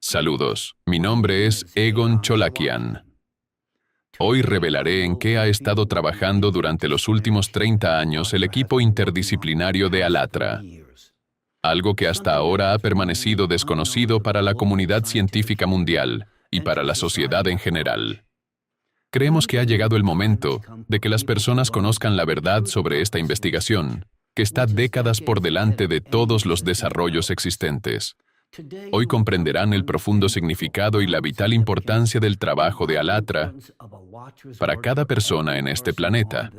Saludos, mi nombre es Egon Cholakian. Hoy revelaré en qué ha estado trabajando durante los últimos 30 años el equipo interdisciplinario de ALLATRA, algo que hasta ahora ha permanecido desconocido para la comunidad científica mundial y para la sociedad en general. Creemos que ha llegado el momento de que las personas conozcan la verdad sobre esta investigación, que está décadas por delante de todos los desarrollos existentes. Hoy comprenderán el profundo significado y la vital importancia del trabajo de ALLATRA para cada persona en este planeta.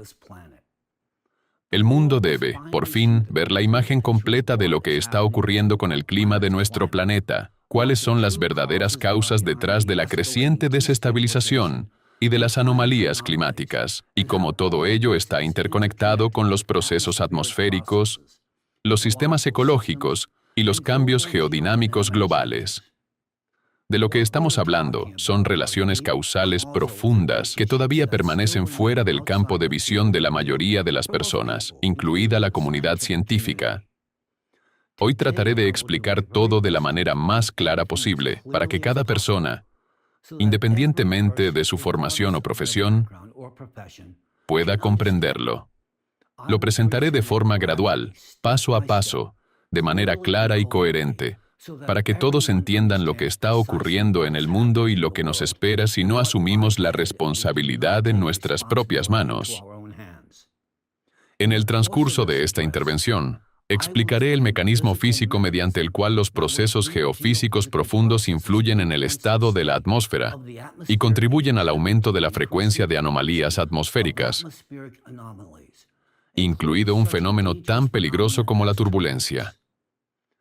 El mundo debe, por fin, ver la imagen completa de lo que está ocurriendo con el clima de nuestro planeta, cuáles son las verdaderas causas detrás de la creciente desestabilización y de las anomalías climáticas, y cómo todo ello está interconectado con los procesos atmosféricos, los sistemas ecológicos y los cambios geodinámicos globales. De lo que estamos hablando son relaciones causales profundas que todavía permanecen fuera del campo de visión de la mayoría de las personas, incluida la comunidad científica. Hoy trataré de explicar todo de la manera más clara posible para que cada persona, independientemente de su formación o profesión, pueda comprenderlo. Lo presentaré de forma gradual, paso a paso, de manera clara y coherente, para que todos entiendan lo que está ocurriendo en el mundo y lo que nos espera si no asumimos la responsabilidad en nuestras propias manos. En el transcurso de esta intervención, explicaré el mecanismo físico mediante el cual los procesos geofísicos profundos influyen en el estado de la atmósfera y contribuyen al aumento de la frecuencia de anomalías atmosféricas, incluido un fenómeno tan peligroso como la turbulencia.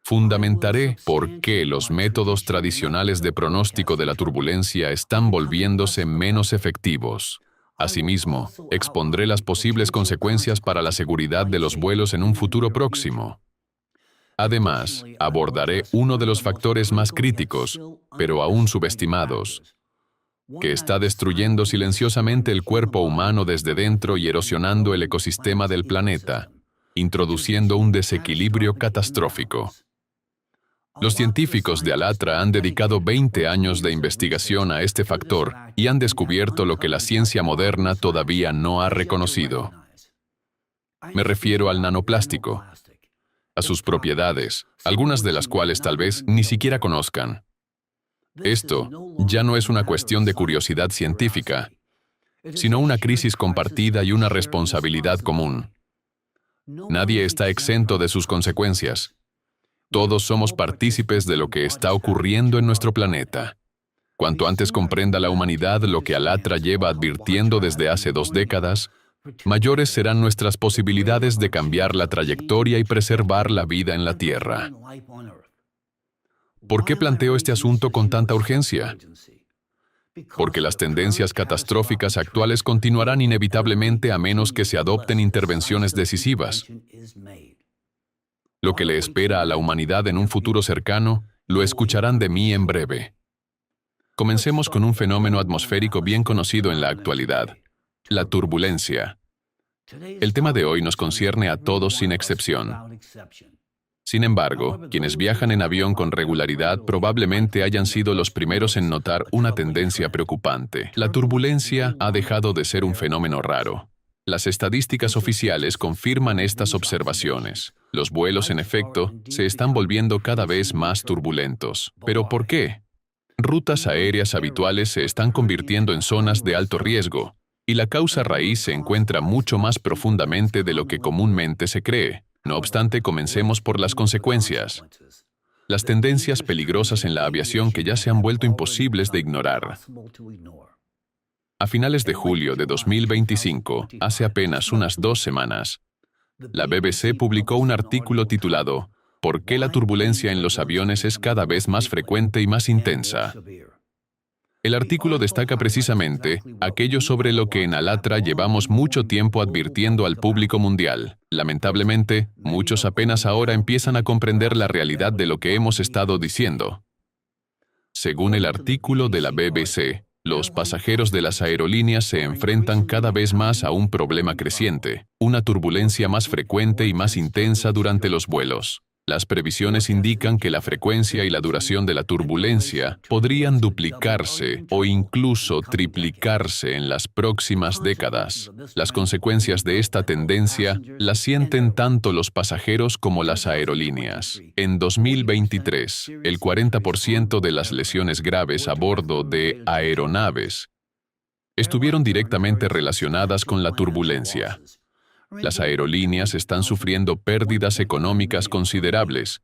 Fundamentaré por qué los métodos tradicionales de pronóstico de la turbulencia están volviéndose menos efectivos. Asimismo, expondré las posibles consecuencias para la seguridad de los vuelos en un futuro próximo. Además, abordaré uno de los factores más críticos, pero aún subestimados, que está destruyendo silenciosamente el cuerpo humano desde dentro y erosionando el ecosistema del planeta, introduciendo un desequilibrio catastrófico. Los científicos de ALLATRA han dedicado 20 años de investigación a este factor y han descubierto lo que la ciencia moderna todavía no ha reconocido. Me refiero al nanoplástico, a sus propiedades, algunas de las cuales tal vez ni siquiera conozcan. Esto ya no es una cuestión de curiosidad científica, sino una crisis compartida y una responsabilidad común. Nadie está exento de sus consecuencias. Todos somos partícipes de lo que está ocurriendo en nuestro planeta. Cuanto antes comprenda la humanidad lo que ALLATRA lleva advirtiendo desde hace 2 décadas, mayores serán nuestras posibilidades de cambiar la trayectoria y preservar la vida en la Tierra. ¿Por qué planteo este asunto con tanta urgencia? Porque las tendencias catastróficas actuales continuarán inevitablemente a menos que se adopten intervenciones decisivas. Lo que le espera a la humanidad en un futuro cercano, lo escucharán de mí en breve. Comencemos con un fenómeno atmosférico bien conocido en la actualidad, la turbulencia. El tema de hoy nos concierne a todos sin excepción. Sin embargo, quienes viajan en avión con regularidad probablemente hayan sido los primeros en notar una tendencia preocupante. La turbulencia ha dejado de ser un fenómeno raro. Las estadísticas oficiales confirman estas observaciones. Los vuelos, en efecto, se están volviendo cada vez más turbulentos. ¿Pero por qué? Rutas aéreas habituales se están convirtiendo en zonas de alto riesgo, y la causa raíz se encuentra mucho más profundamente de lo que comúnmente se cree. No obstante, comencemos por las consecuencias. Las tendencias peligrosas en la aviación que ya se han vuelto imposibles de ignorar. A finales de julio de 2025, hace apenas unas 2 semanas, la BBC publicó un artículo titulado ¿Por qué la turbulencia en los aviones es cada vez más frecuente y más intensa? El artículo destaca precisamente aquello sobre lo que en ALLATRA llevamos mucho tiempo advirtiendo al público mundial. Lamentablemente, muchos apenas ahora empiezan a comprender la realidad de lo que hemos estado diciendo. Según el artículo de la BBC, los pasajeros de las aerolíneas se enfrentan cada vez más a un problema creciente, una turbulencia más frecuente y más intensa durante los vuelos. Las previsiones indican que la frecuencia y la duración de la turbulencia podrían duplicarse o incluso triplicarse en las próximas décadas. Las consecuencias de esta tendencia las sienten tanto los pasajeros como las aerolíneas. En 2023, el 40% de las lesiones graves a bordo de aeronaves estuvieron directamente relacionadas con la turbulencia. Las aerolíneas están sufriendo pérdidas económicas considerables,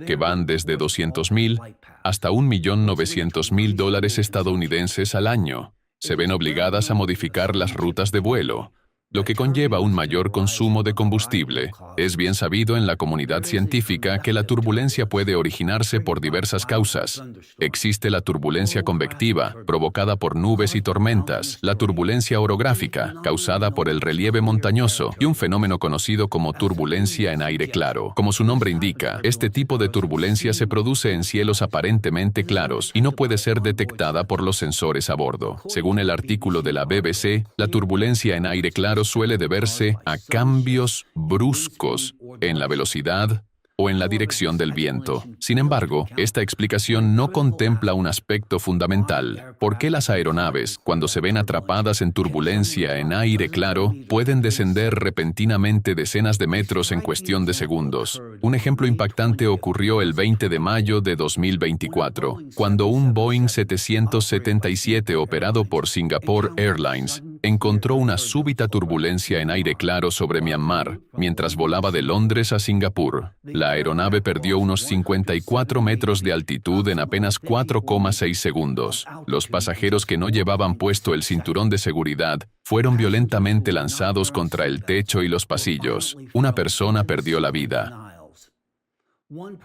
que van desde 200.000 hasta $1.900.000 estadounidenses al año. Se ven obligadas a modificar las rutas de vuelo, lo que conlleva un mayor consumo de combustible. Es bien sabido en la comunidad científica que la turbulencia puede originarse por diversas causas. Existe la turbulencia convectiva, provocada por nubes y tormentas, la turbulencia orográfica, causada por el relieve montañoso, y un fenómeno conocido como turbulencia en aire claro. Como su nombre indica, este tipo de turbulencia se produce en cielos aparentemente claros y no puede ser detectada por los sensores a bordo. Según el artículo de la BBC, la turbulencia en aire claro suele deberse a cambios bruscos en la velocidad o en la dirección del viento. Sin embargo, esta explicación no contempla un aspecto fundamental. ¿Por qué las aeronaves, cuando se ven atrapadas en turbulencia en aire claro, pueden descender repentinamente decenas de metros en cuestión de segundos? Un ejemplo impactante ocurrió el 20 de mayo de 2024, cuando un Boeing 777 operado por Singapore Airlines encontró una súbita turbulencia en aire claro sobre Myanmar, mientras volaba de Londres a Singapur. La aeronave perdió unos 54 metros de altitud en apenas 4,6 segundos. Los pasajeros que no llevaban puesto el cinturón de seguridad fueron violentamente lanzados contra el techo y los pasillos. Una persona perdió la vida,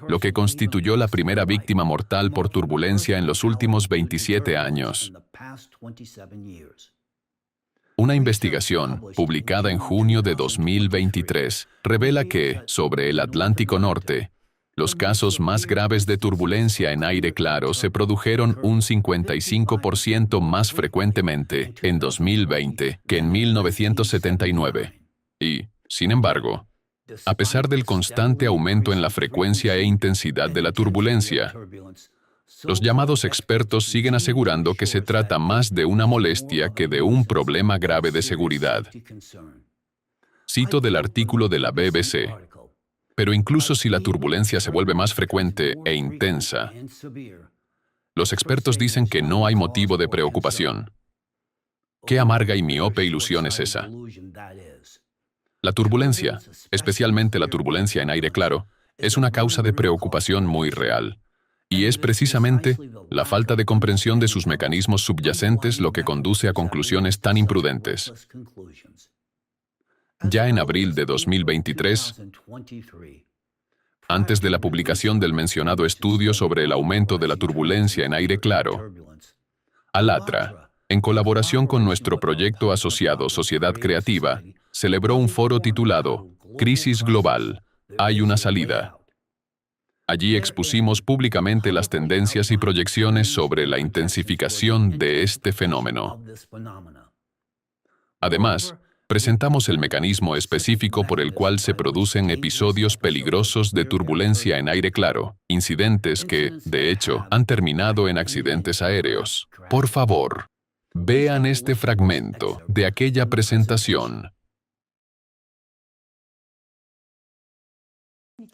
lo que constituyó la primera víctima mortal por turbulencia en los últimos 27 años. Una investigación, publicada en junio de 2023, revela que, sobre el Atlántico Norte, los casos más graves de turbulencia en aire claro se produjeron un 55% más frecuentemente en 2020 que en 1979. Y, sin embargo, a pesar del constante aumento en la frecuencia e intensidad de la turbulencia, los llamados expertos siguen asegurando que se trata más de una molestia que de un problema grave de seguridad. Cito del artículo de la BBC. Pero incluso si la turbulencia se vuelve más frecuente e intensa, los expertos dicen que no hay motivo de preocupación. ¿Qué amarga y miope ilusión es esa? La turbulencia, especialmente la turbulencia en aire claro, es una causa de preocupación muy real. Y es precisamente la falta de comprensión de sus mecanismos subyacentes lo que conduce a conclusiones tan imprudentes. Ya en abril de 2023, antes de la publicación del mencionado estudio sobre el aumento de la turbulencia en aire claro, ALATRA, en colaboración con nuestro proyecto asociado Sociedad Creativa, celebró un foro titulado Crisis Global, ¿hay una salida? Allí expusimos públicamente las tendencias y proyecciones sobre la intensificación de este fenómeno. Además, presentamos el mecanismo específico por el cual se producen episodios peligrosos de turbulencia en aire claro, incidentes que, de hecho, han terminado en accidentes aéreos. Por favor, vean este fragmento de aquella presentación.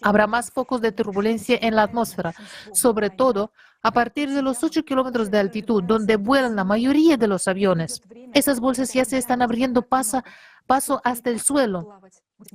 Habrá más focos de turbulencia en la atmósfera, sobre todo a partir de los 8 kilómetros de altitud, donde vuelan la mayoría de los aviones. Esas bolsas ya se están abriendo paso hasta el suelo.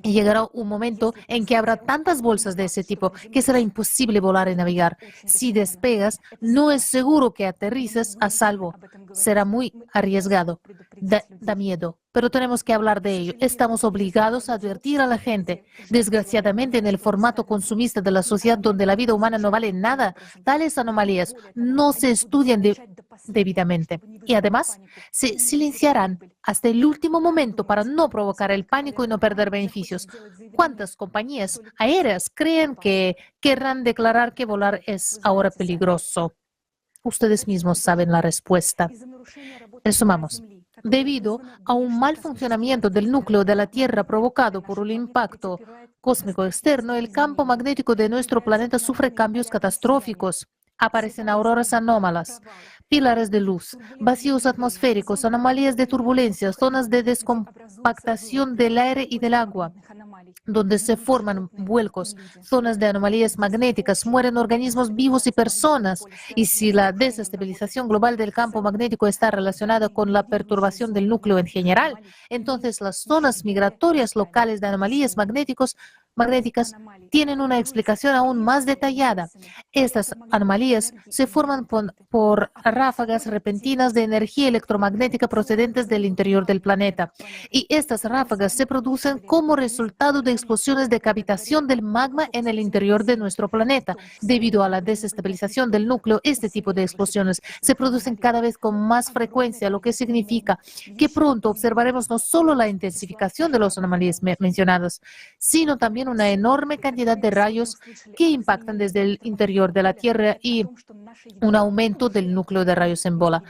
Y llegará un momento en que habrá tantas bolsas de ese tipo que será imposible volar y navegar. Si despegas, no es seguro que aterrices a salvo. Será muy arriesgado. Da miedo. Pero tenemos que hablar de ello. Estamos obligados a advertir a la gente. Desgraciadamente, en el formato consumista de la sociedad donde la vida humana no vale nada, tales anomalías no se estudian debidamente. Y además, se silenciarán hasta el último momento para no provocar el pánico y no perder beneficios. ¿Cuántas compañías aéreas creen que querrán declarar que volar es ahora peligroso? Ustedes mismos saben la respuesta. Resumamos. Debido a un mal funcionamiento del núcleo de la Tierra provocado por el impacto cósmico externo, el campo magnético de nuestro planeta sufre cambios catastróficos. Aparecen auroras anómalas, pilares de luz, vacíos atmosféricos, anomalías de turbulencias, zonas de descompactación del aire y del agua, donde se forman vuelcos, zonas de anomalías magnéticas, mueren organismos vivos y personas. Y si la desestabilización global del campo magnético está relacionada con la perturbación del núcleo en general, entonces las zonas migratorias locales de anomalías magnéticas tienen una explicación aún más detallada. Estas anomalías se forman por ráfagas repentinas de energía electromagnética procedentes del interior del planeta. Y estas ráfagas se producen como resultado de explosiones de cavitación del magma en el interior de nuestro planeta. Debido a la desestabilización del núcleo, este tipo de explosiones se producen cada vez con más frecuencia, lo que significa que pronto observaremos no solo la intensificación de las anomalías mencionadas, sino también una enorme cantidad de rayos que impactan desde el interior de la Tierra y un aumento del núcleo de rayos en bola.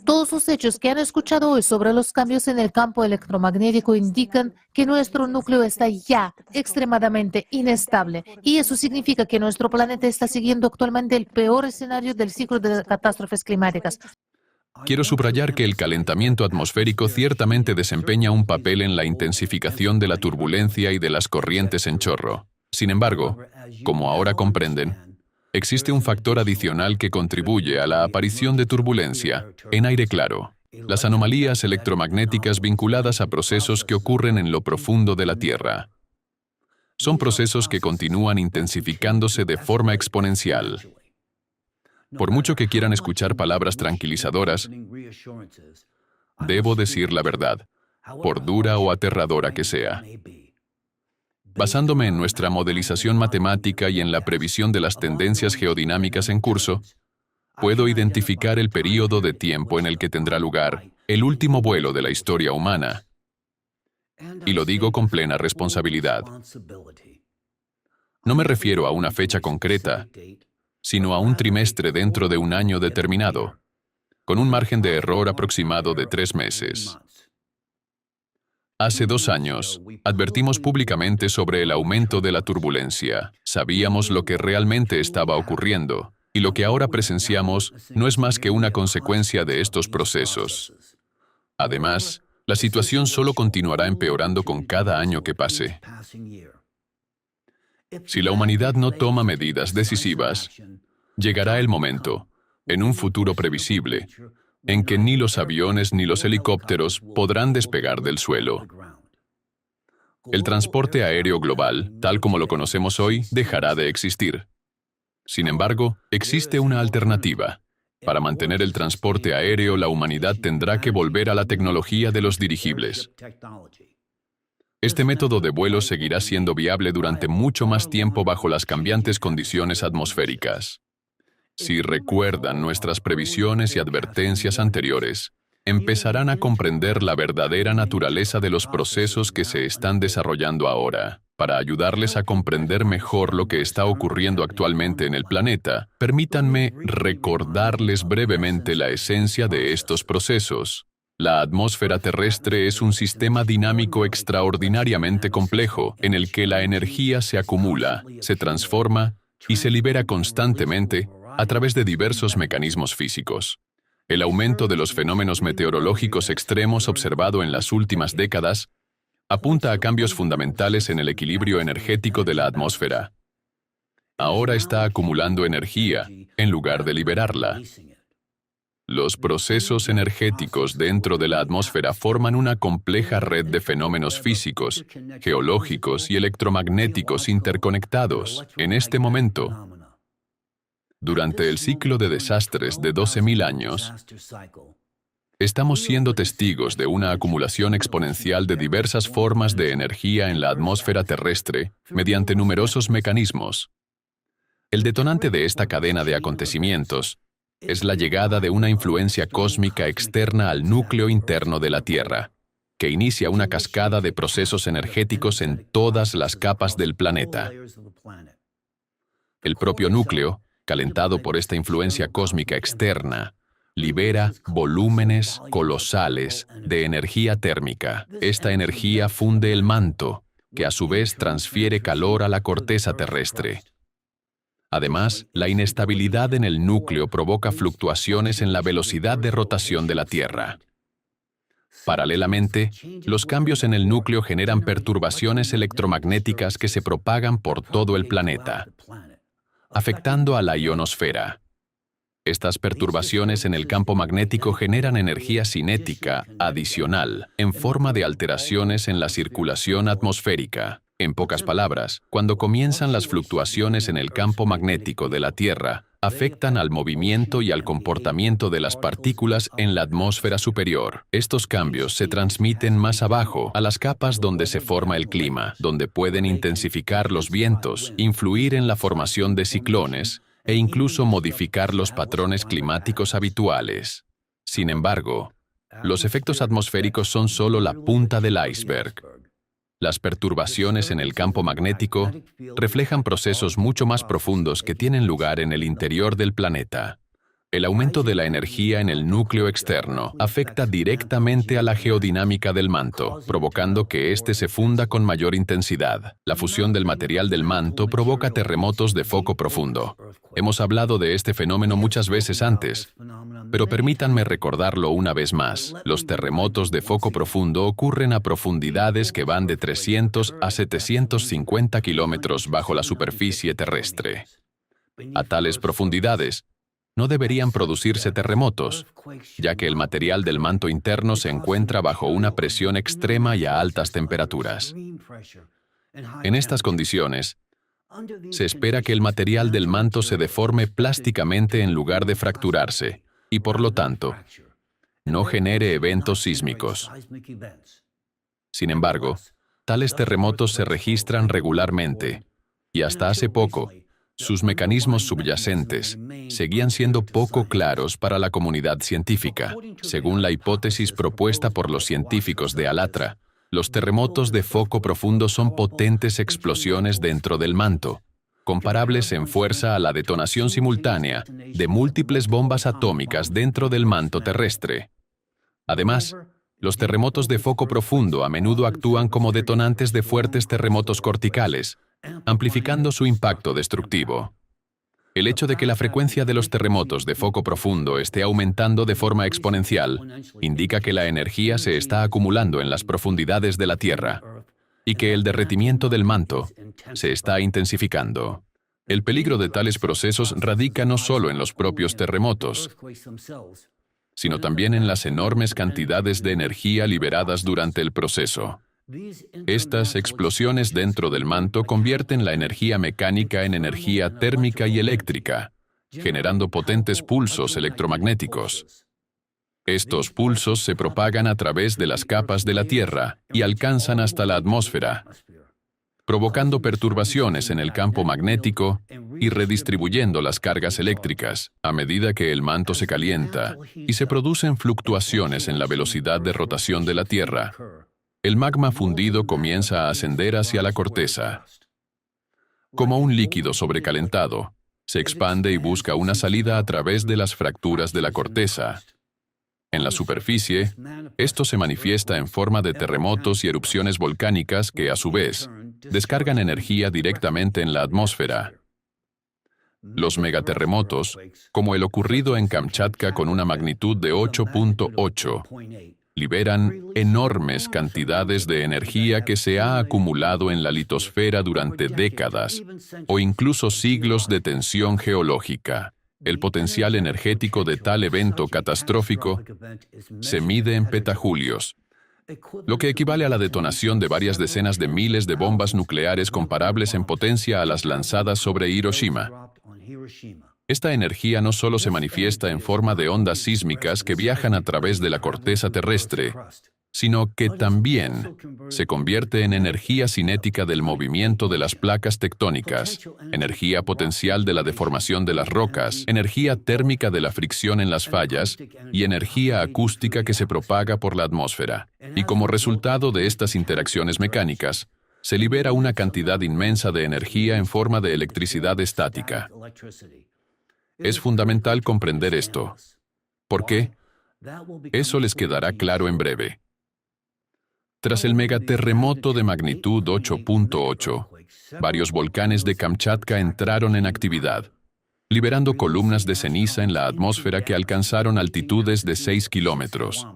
Todos los hechos que han escuchado hoy sobre los cambios en el campo electromagnético indican que nuestro núcleo está ya extremadamente inestable y eso significa que nuestro planeta está siguiendo actualmente el peor escenario del ciclo de catástrofes climáticas. Quiero subrayar que el calentamiento atmosférico ciertamente desempeña un papel en la intensificación de la turbulencia y de las corrientes en chorro. Sin embargo, como ahora comprenden, existe un factor adicional que contribuye a la aparición de turbulencia en aire claro: las anomalías electromagnéticas vinculadas a procesos que ocurren en lo profundo de la Tierra. Son procesos que continúan intensificándose de forma exponencial. Por mucho que quieran escuchar palabras tranquilizadoras, debo decir la verdad, por dura o aterradora que sea. Basándome en nuestra modelización matemática y en la previsión de las tendencias geodinámicas en curso, puedo identificar el período de tiempo en el que tendrá lugar el último vuelo de la historia humana. Y lo digo con plena responsabilidad. No me refiero a una fecha concreta, sino a un trimestre dentro de un año determinado, con un margen de error aproximado de 3 meses. Hace 2 años, advertimos públicamente sobre el aumento de la turbulencia. Sabíamos lo que realmente estaba ocurriendo, y lo que ahora presenciamos no es más que una consecuencia de estos procesos. Además, la situación solo continuará empeorando con cada año que pase. Si la humanidad no toma medidas decisivas, llegará el momento, en un futuro previsible, en que ni los aviones ni los helicópteros podrán despegar del suelo. El transporte aéreo global, tal como lo conocemos hoy, dejará de existir. Sin embargo, existe una alternativa. Para mantener el transporte aéreo, la humanidad tendrá que volver a la tecnología de los dirigibles. Este método de vuelo seguirá siendo viable durante mucho más tiempo bajo las cambiantes condiciones atmosféricas. Si recuerdan nuestras previsiones y advertencias anteriores, empezarán a comprender la verdadera naturaleza de los procesos que se están desarrollando ahora. Para ayudarles a comprender mejor lo que está ocurriendo actualmente en el planeta, permítanme recordarles brevemente la esencia de estos procesos. La atmósfera terrestre es un sistema dinámico extraordinariamente complejo, en el que la energía se acumula, se transforma y se libera constantemente a través de diversos mecanismos físicos. El aumento de los fenómenos meteorológicos extremos observado en las últimas décadas apunta a cambios fundamentales en el equilibrio energético de la atmósfera. Ahora está acumulando energía en lugar de liberarla. Los procesos energéticos dentro de la atmósfera forman una compleja red de fenómenos físicos, geológicos y electromagnéticos interconectados. En este momento, durante el ciclo de desastres de 12.000 años, estamos siendo testigos de una acumulación exponencial de diversas formas de energía en la atmósfera terrestre mediante numerosos mecanismos. El detonante de esta cadena de acontecimientos es la llegada de una influencia cósmica externa al núcleo interno de la Tierra, que inicia una cascada de procesos energéticos en todas las capas del planeta. El propio núcleo, calentado por esta influencia cósmica externa, libera volúmenes colosales de energía térmica. Esta energía funde el manto, que a su vez transfiere calor a la corteza terrestre. Además, la inestabilidad en el núcleo provoca fluctuaciones en la velocidad de rotación de la Tierra. Paralelamente, los cambios en el núcleo generan perturbaciones electromagnéticas que se propagan por todo el planeta, afectando a la ionosfera. Estas perturbaciones en el campo magnético generan energía cinética adicional en forma de alteraciones en la circulación atmosférica. En pocas palabras, cuando comienzan las fluctuaciones en el campo magnético de la Tierra, afectan al movimiento y al comportamiento de las partículas en la atmósfera superior. Estos cambios se transmiten más abajo, a las capas donde se forma el clima, donde pueden intensificar los vientos, influir en la formación de ciclones e incluso modificar los patrones climáticos habituales. Sin embargo, los efectos atmosféricos son solo la punta del iceberg. Las perturbaciones en el campo magnético reflejan procesos mucho más profundos que tienen lugar en el interior del planeta. El aumento de la energía en el núcleo externo afecta directamente a la geodinámica del manto, provocando que éste se funda con mayor intensidad. La fusión del material del manto provoca terremotos de foco profundo. Hemos hablado de este fenómeno muchas veces antes, pero permítanme recordarlo una vez más. Los terremotos de foco profundo ocurren a profundidades que van de 300 a 750 kilómetros bajo la superficie terrestre. A tales profundidades, no deberían producirse terremotos, ya que el material del manto interno se encuentra bajo una presión extrema y a altas temperaturas. En estas condiciones, se espera que el material del manto se deforme plásticamente en lugar de fracturarse, y por lo tanto, no genere eventos sísmicos. Sin embargo, tales terremotos se registran regularmente, y hasta hace poco, sus mecanismos subyacentes seguían siendo poco claros para la comunidad científica. Según la hipótesis propuesta por los científicos de ALATRA, los terremotos de foco profundo son potentes explosiones dentro del manto, comparables en fuerza a la detonación simultánea de múltiples bombas atómicas dentro del manto terrestre. Además, los terremotos de foco profundo a menudo actúan como detonantes de fuertes terremotos corticales, amplificando su impacto destructivo. El hecho de que la frecuencia de los terremotos de foco profundo esté aumentando de forma exponencial indica que la energía se está acumulando en las profundidades de la Tierra y que el derretimiento del manto se está intensificando. El peligro de tales procesos radica no solo en los propios terremotos, sino también en las enormes cantidades de energía liberadas durante el proceso. Estas explosiones dentro del manto convierten la energía mecánica en energía térmica y eléctrica, generando potentes pulsos electromagnéticos. Estos pulsos se propagan a través de las capas de la Tierra y alcanzan hasta la atmósfera, provocando perturbaciones en el campo magnético y redistribuyendo las cargas eléctricas. A medida que el manto se calienta y se producen fluctuaciones en la velocidad de rotación de la Tierra, el magma fundido comienza a ascender hacia la corteza. Como un líquido sobrecalentado, se expande y busca una salida a través de las fracturas de la corteza. En la superficie, esto se manifiesta en forma de terremotos y erupciones volcánicas que, a su vez, descargan energía directamente en la atmósfera. Los megaterremotos, como el ocurrido en Kamchatka con una magnitud de 8.8, liberan enormes cantidades de energía que se ha acumulado en la litosfera durante décadas o incluso siglos de tensión geológica. El potencial energético de tal evento catastrófico se mide en petajulios, lo que equivale a la detonación de varias decenas de miles de bombas nucleares comparables en potencia a las lanzadas sobre Hiroshima. Esta energía no solo se manifiesta en forma de ondas sísmicas que viajan a través de la corteza terrestre, sino que también se convierte en energía cinética del movimiento de las placas tectónicas, energía potencial de la deformación de las rocas, energía térmica de la fricción en las fallas y energía acústica que se propaga por la atmósfera. Y como resultado de estas interacciones mecánicas, se libera una cantidad inmensa de energía en forma de electricidad estática. Es fundamental comprender esto. ¿Por qué? Eso les quedará claro en breve. Tras el megaterremoto de magnitud 8.8, varios volcanes de Kamchatka entraron en actividad, liberando columnas de ceniza en la atmósfera que alcanzaron altitudes de 6 kilómetros.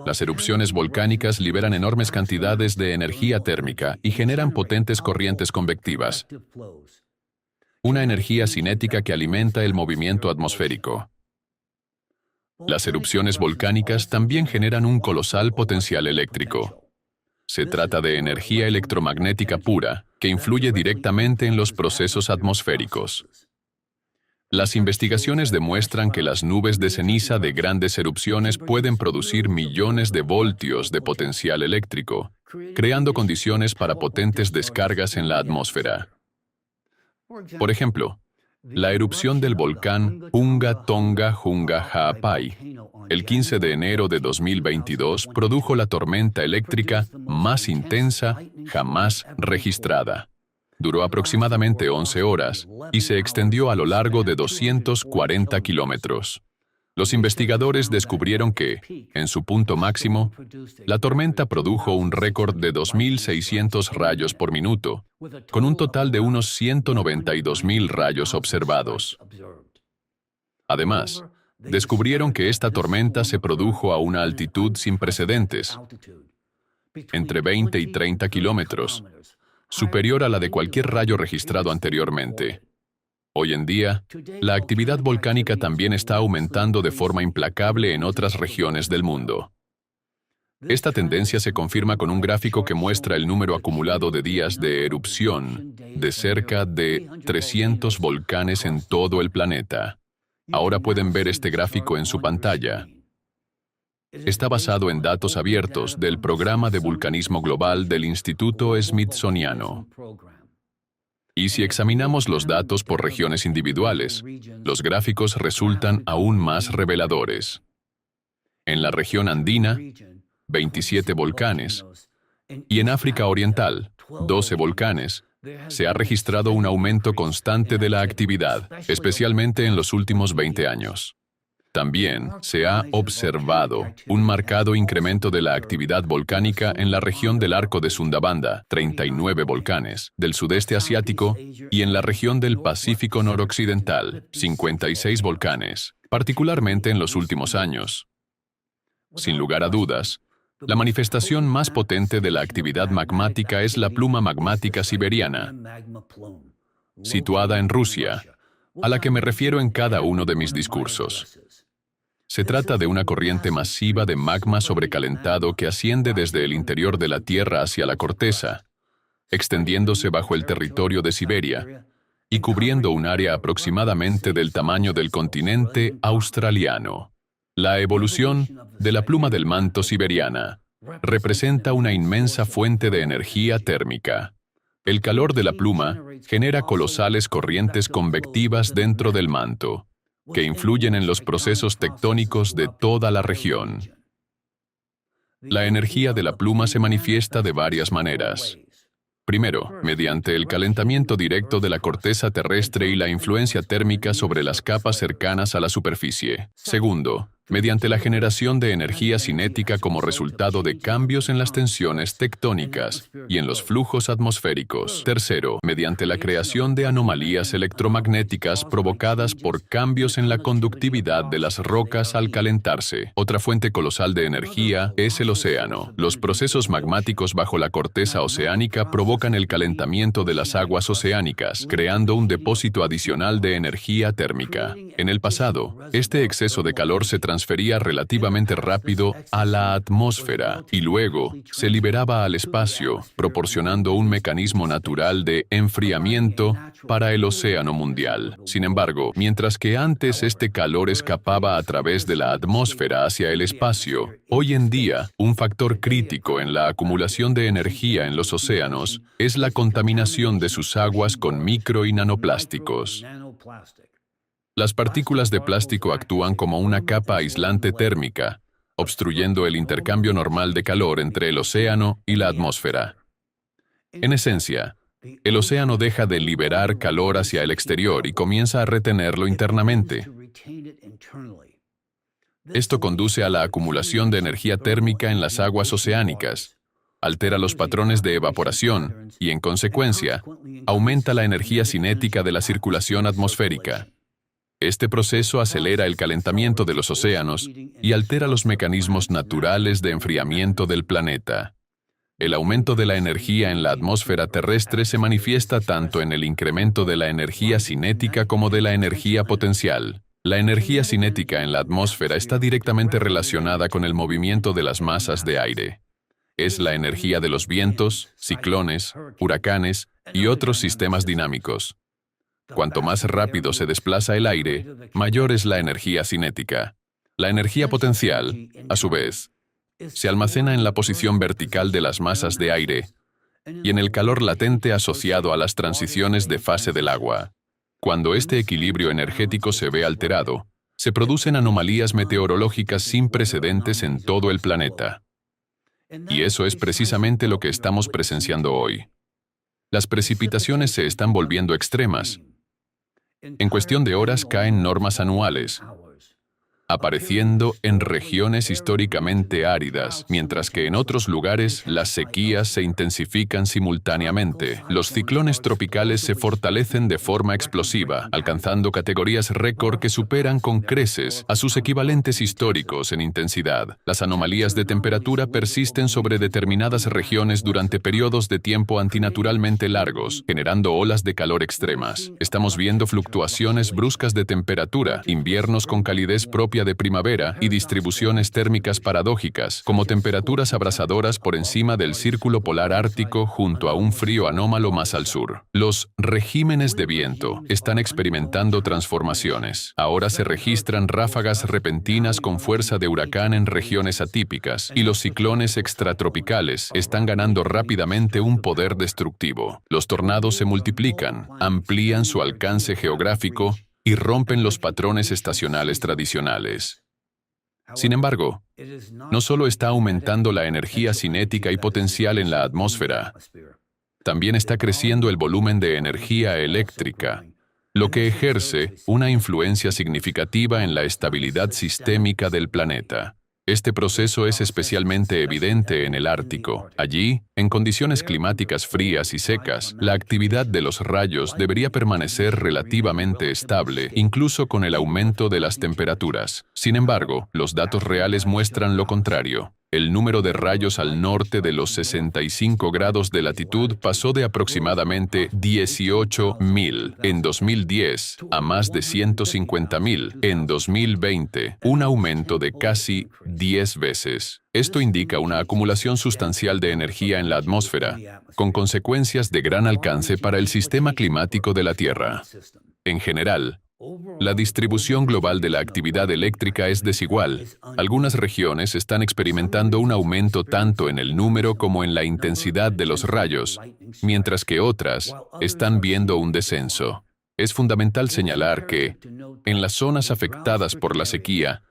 Las erupciones volcánicas liberan enormes cantidades de energía térmica y generan potentes corrientes convectivas, una energía cinética que alimenta el movimiento atmosférico. Las erupciones volcánicas también generan un colosal potencial eléctrico. Se trata de energía electromagnética pura, que influye directamente en los procesos atmosféricos. Las investigaciones demuestran que las nubes de ceniza de grandes erupciones pueden producir millones de voltios de potencial eléctrico, creando condiciones para potentes descargas en la atmósfera. Por ejemplo, la erupción del volcán Unga Tonga Hunga Ha'apai, el 15 de enero de 2022, produjo la tormenta eléctrica más intensa jamás registrada. Duró aproximadamente 11 horas y se extendió a lo largo de 240 kilómetros. Los investigadores descubrieron que, en su punto máximo, la tormenta produjo un récord de 2.600 rayos por minuto, con un total de unos 192.000 rayos observados. Además, descubrieron que esta tormenta se produjo a una altitud sin precedentes, entre 20 y 30 kilómetros, superior a la de cualquier rayo registrado anteriormente. Hoy en día, la actividad volcánica también está aumentando de forma implacable en otras regiones del mundo. Esta tendencia se confirma con un gráfico que muestra el número acumulado de días de erupción de cerca de 300 volcanes en todo el planeta. Ahora pueden ver este gráfico en su pantalla. Está basado en datos abiertos del Programa de Vulcanismo Global del Instituto Smithsoniano. Y si examinamos los datos por regiones individuales, los gráficos resultan aún más reveladores. En la región andina, 27 volcanes, y en África Oriental, 12 volcanes, se ha registrado un aumento constante de la actividad, especialmente en los últimos 20 años. También se ha observado un marcado incremento de la actividad volcánica en la región del Arco de Sundarbanda, 39 volcanes, del sudeste asiático, y en la región del Pacífico noroccidental, 56 volcanes, particularmente en los últimos años. Sin lugar a dudas, la manifestación más potente de la actividad magmática es la pluma magmática siberiana, situada en Rusia, a la que me refiero en cada uno de mis discursos. Se trata de una corriente masiva de magma sobrecalentado que asciende desde el interior de la Tierra hacia la corteza, extendiéndose bajo el territorio de Siberia y cubriendo un área aproximadamente del tamaño del continente australiano. La evolución de la pluma del manto siberiana representa una inmensa fuente de energía térmica. El calor de la pluma genera colosales corrientes convectivas dentro del manto, que influyen en los procesos tectónicos de toda la región. La energía de la pluma se manifiesta de varias maneras. Primero, mediante el calentamiento directo de la corteza terrestre y la influencia térmica sobre las capas cercanas a la superficie. Segundo, mediante la generación de energía cinética como resultado de cambios en las tensiones tectónicas y en los flujos atmosféricos. Tercero, mediante la creación de anomalías electromagnéticas provocadas por cambios en la conductividad de las rocas al calentarse. Otra fuente colosal de energía es el océano. Los procesos magmáticos bajo la corteza oceánica provocan el calentamiento de las aguas oceánicas, creando un depósito adicional de energía térmica. En el pasado, este exceso de calor se transfería relativamente rápido a la atmósfera y luego se liberaba al espacio, proporcionando un mecanismo natural de enfriamiento para el océano mundial. Sin embargo, mientras que antes este calor escapaba a través de la atmósfera hacia el espacio, hoy en día, un factor crítico en la acumulación de energía en los océanos es la contaminación de sus aguas con micro y nanoplásticos. Las partículas de plástico actúan como una capa aislante térmica, obstruyendo el intercambio normal de calor entre el océano y la atmósfera. En esencia, el océano deja de liberar calor hacia el exterior y comienza a retenerlo internamente. Esto conduce a la acumulación de energía térmica en las aguas oceánicas, altera los patrones de evaporación y, en consecuencia, aumenta la energía cinética de la circulación atmosférica. Este proceso acelera el calentamiento de los océanos y altera los mecanismos naturales de enfriamiento del planeta. El aumento de la energía en la atmósfera terrestre se manifiesta tanto en el incremento de la energía cinética como de la energía potencial. La energía cinética en la atmósfera está directamente relacionada con el movimiento de las masas de aire. Es la energía de los vientos, ciclones, huracanes y otros sistemas dinámicos. Cuanto más rápido se desplaza el aire, mayor es la energía cinética. La energía potencial, a su vez, se almacena en la posición vertical de las masas de aire y en el calor latente asociado a las transiciones de fase del agua. Cuando este equilibrio energético se ve alterado, se producen anomalías meteorológicas sin precedentes en todo el planeta. Y eso es precisamente lo que estamos presenciando hoy. Las precipitaciones se están volviendo extremas. En cuestión de horas caen normas anuales, apareciendo en regiones históricamente áridas, mientras que en otros lugares las sequías se intensifican simultáneamente. Los ciclones tropicales se fortalecen de forma explosiva, alcanzando categorías récord que superan con creces a sus equivalentes históricos en intensidad. Las anomalías de temperatura persisten sobre determinadas regiones durante periodos de tiempo antinaturalmente largos, generando olas de calor extremas. Estamos viendo fluctuaciones bruscas de temperatura, inviernos con calidez propia de primavera y distribuciones térmicas paradójicas, como temperaturas abrasadoras por encima del círculo polar ártico junto a un frío anómalo más al sur. Los regímenes de viento están experimentando transformaciones. Ahora se registran ráfagas repentinas con fuerza de huracán en regiones atípicas, y los ciclones extratropicales están ganando rápidamente un poder destructivo. Los tornados se multiplican, amplían su alcance geográfico y rompen los patrones estacionales tradicionales. Sin embargo, no solo está aumentando la energía cinética y potencial en la atmósfera, también está creciendo el volumen de energía eléctrica, lo que ejerce una influencia significativa en la estabilidad sistémica del planeta. Este proceso es especialmente evidente en el Ártico. Allí, en condiciones climáticas frías y secas, la actividad de los rayos debería permanecer relativamente estable, incluso con el aumento de las temperaturas. Sin embargo, los datos reales muestran lo contrario. El número de rayos al norte de los 65 grados de latitud pasó de aproximadamente 18.000 en 2010 a más de 150.000 en 2020, un aumento de casi 10 veces. Esto indica una acumulación sustancial de energía en la atmósfera, con consecuencias de gran alcance para el sistema climático de la Tierra. En general, la distribución global de la actividad eléctrica es desigual. Algunas regiones están experimentando un aumento tanto en el número como en la intensidad de los rayos, mientras que otras están viendo un descenso. Es fundamental señalar que, en las zonas afectadas por la sequía,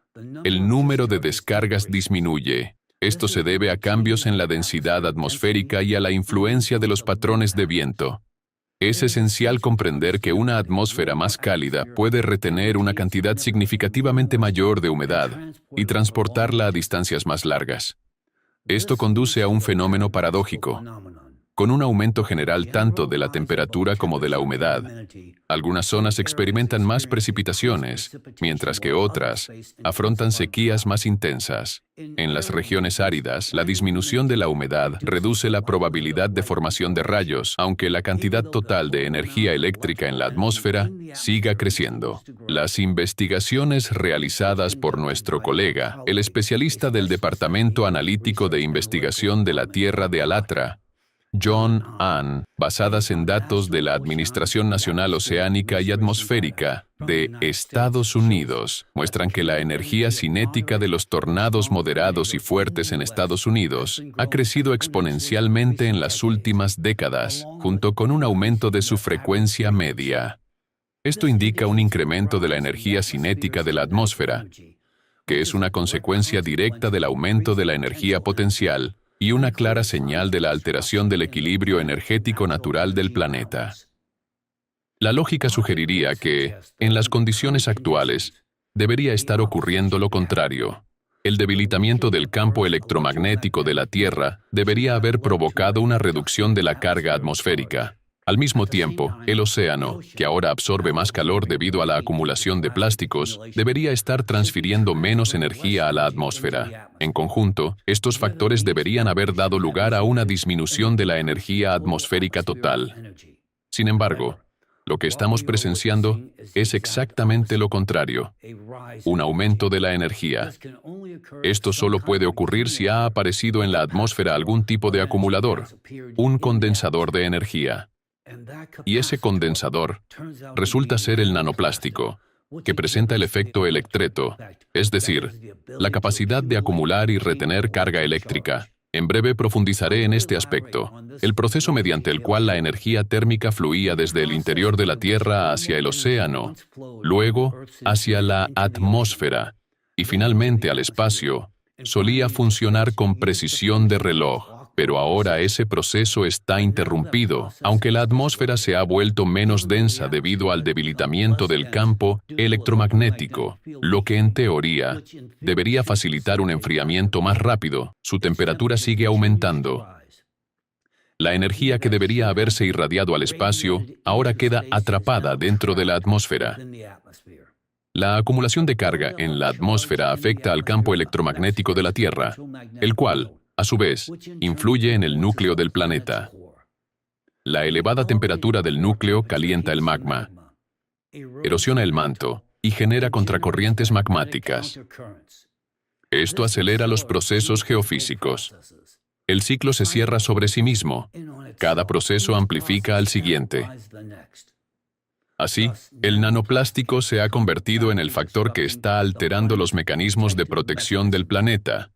el número de descargas disminuye. Esto se debe a cambios en la densidad atmosférica y a la influencia de los patrones de viento. Es esencial comprender que una atmósfera más cálida puede retener una cantidad significativamente mayor de humedad y transportarla a distancias más largas. Esto conduce a un fenómeno paradójico, con un aumento general tanto de la temperatura como de la humedad. Algunas zonas experimentan más precipitaciones, mientras que otras afrontan sequías más intensas. En las regiones áridas, la disminución de la humedad reduce la probabilidad de formación de rayos, aunque la cantidad total de energía eléctrica en la atmósfera siga creciendo. Las investigaciones realizadas por nuestro colega, el especialista del Departamento Analítico de Investigación de la Tierra de Alatra, John Hahn, basadas en datos de la Administración Nacional Oceánica y Atmosférica de Estados Unidos, muestran que la energía cinética de los tornados moderados y fuertes en Estados Unidos ha crecido exponencialmente en las últimas décadas, junto con un aumento de su frecuencia media. Esto indica un incremento de la energía cinética de la atmósfera, que es una consecuencia directa del aumento de la energía potencial, y una clara señal de la alteración del equilibrio energético natural del planeta. La lógica sugeriría que, en las condiciones actuales, debería estar ocurriendo lo contrario. El debilitamiento del campo electromagnético de la Tierra debería haber provocado una reducción de la carga atmosférica. Al mismo tiempo, el océano, que ahora absorbe más calor debido a la acumulación de plásticos, debería estar transfiriendo menos energía a la atmósfera. En conjunto, estos factores deberían haber dado lugar a una disminución de la energía atmosférica total. Sin embargo, lo que estamos presenciando es exactamente lo contrario, un aumento de la energía. Esto solo puede ocurrir si ha aparecido en la atmósfera algún tipo de acumulador, un condensador de energía. Y ese condensador resulta ser el nanoplástico, que presenta el efecto electreto, es decir, la capacidad de acumular y retener carga eléctrica. En breve profundizaré en este aspecto, el proceso mediante el cual la energía térmica fluía desde el interior de la Tierra hacia el océano, luego hacia la atmósfera y finalmente al espacio, solía funcionar con precisión de reloj. Pero ahora ese proceso está interrumpido, aunque la atmósfera se ha vuelto menos densa debido al debilitamiento del campo electromagnético, lo que en teoría debería facilitar un enfriamiento más rápido. Su temperatura sigue aumentando. La energía que debería haberse irradiado al espacio ahora queda atrapada dentro de la atmósfera. La acumulación de carga en la atmósfera afecta al campo electromagnético de la Tierra, el cual, a su vez, influye en el núcleo del planeta. La elevada temperatura del núcleo calienta el magma, erosiona el manto y genera contracorrientes magmáticas. Esto acelera los procesos geofísicos. El ciclo se cierra sobre sí mismo. Cada proceso amplifica al siguiente. Así, el nanoplástico se ha convertido en el factor que está alterando los mecanismos de protección del planeta.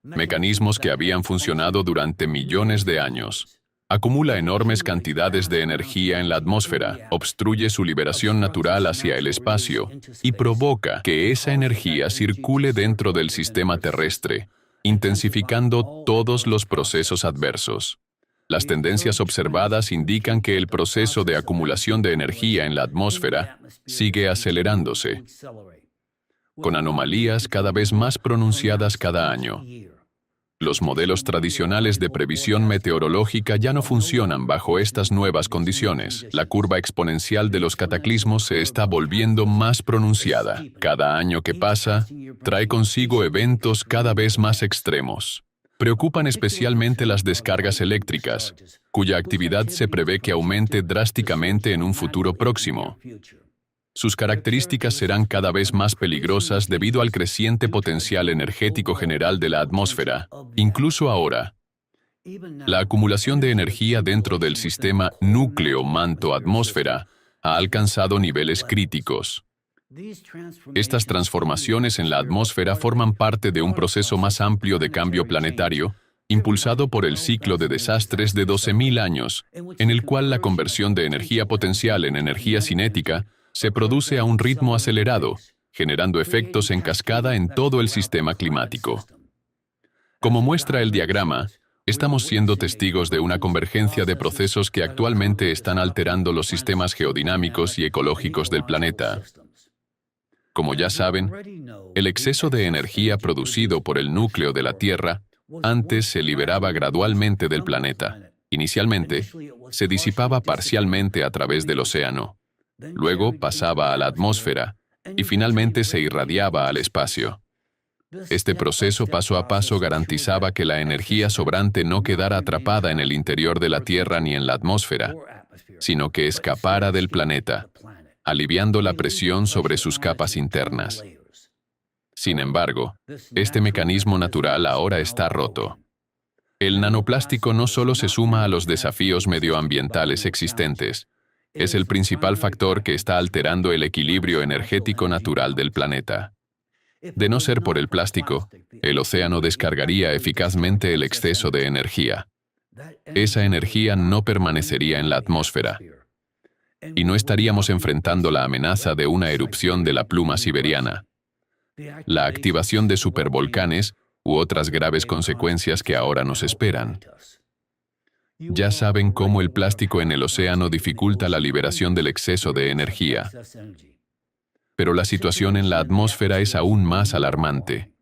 Mecanismos que habían funcionado durante millones de años. Acumula enormes cantidades de energía en la atmósfera, obstruye su liberación natural hacia el espacio y provoca que esa energía circule dentro del sistema terrestre, intensificando todos los procesos adversos. Las tendencias observadas indican que el proceso de acumulación de energía en la atmósfera sigue acelerándose, con anomalías cada vez más pronunciadas cada año. Los modelos tradicionales de previsión meteorológica ya no funcionan bajo estas nuevas condiciones. La curva exponencial de los cataclismos se está volviendo más pronunciada. Cada año que pasa, trae consigo eventos cada vez más extremos. Preocupan especialmente las descargas eléctricas, cuya actividad se prevé que aumente drásticamente en un futuro próximo. Sus características serán cada vez más peligrosas debido al creciente potencial energético general de la atmósfera. Incluso ahora, la acumulación de energía dentro del sistema núcleo-manto-atmósfera ha alcanzado niveles críticos. Estas transformaciones en la atmósfera forman parte de un proceso más amplio de cambio planetario, impulsado por el ciclo de desastres de 12.000 años, en el cual la conversión de energía potencial en energía cinética se produce a un ritmo acelerado, generando efectos en cascada en todo el sistema climático. Como muestra el diagrama, estamos siendo testigos de una convergencia de procesos que actualmente están alterando los sistemas geodinámicos y ecológicos del planeta. Como ya saben, el exceso de energía producido por el núcleo de la Tierra antes se liberaba gradualmente del planeta. Inicialmente, se disipaba parcialmente a través del océano. Luego pasaba a la atmósfera y finalmente se irradiaba al espacio. Este proceso paso a paso garantizaba que la energía sobrante no quedara atrapada en el interior de la Tierra ni en la atmósfera, sino que escapara del planeta, aliviando la presión sobre sus capas internas. Sin embargo, este mecanismo natural ahora está roto. El nanoplástico no solo se suma a los desafíos medioambientales existentes, es el principal factor que está alterando el equilibrio energético natural del planeta. De no ser por el plástico, el océano descargaría eficazmente el exceso de energía. Esa energía no permanecería en la atmósfera, y no estaríamos enfrentando la amenaza de una erupción de la pluma siberiana, la activación de supervolcanes u otras graves consecuencias que ahora nos esperan. Ya saben cómo el plástico en el océano dificulta la liberación del exceso de energía. Pero la situación en la atmósfera es aún más alarmante.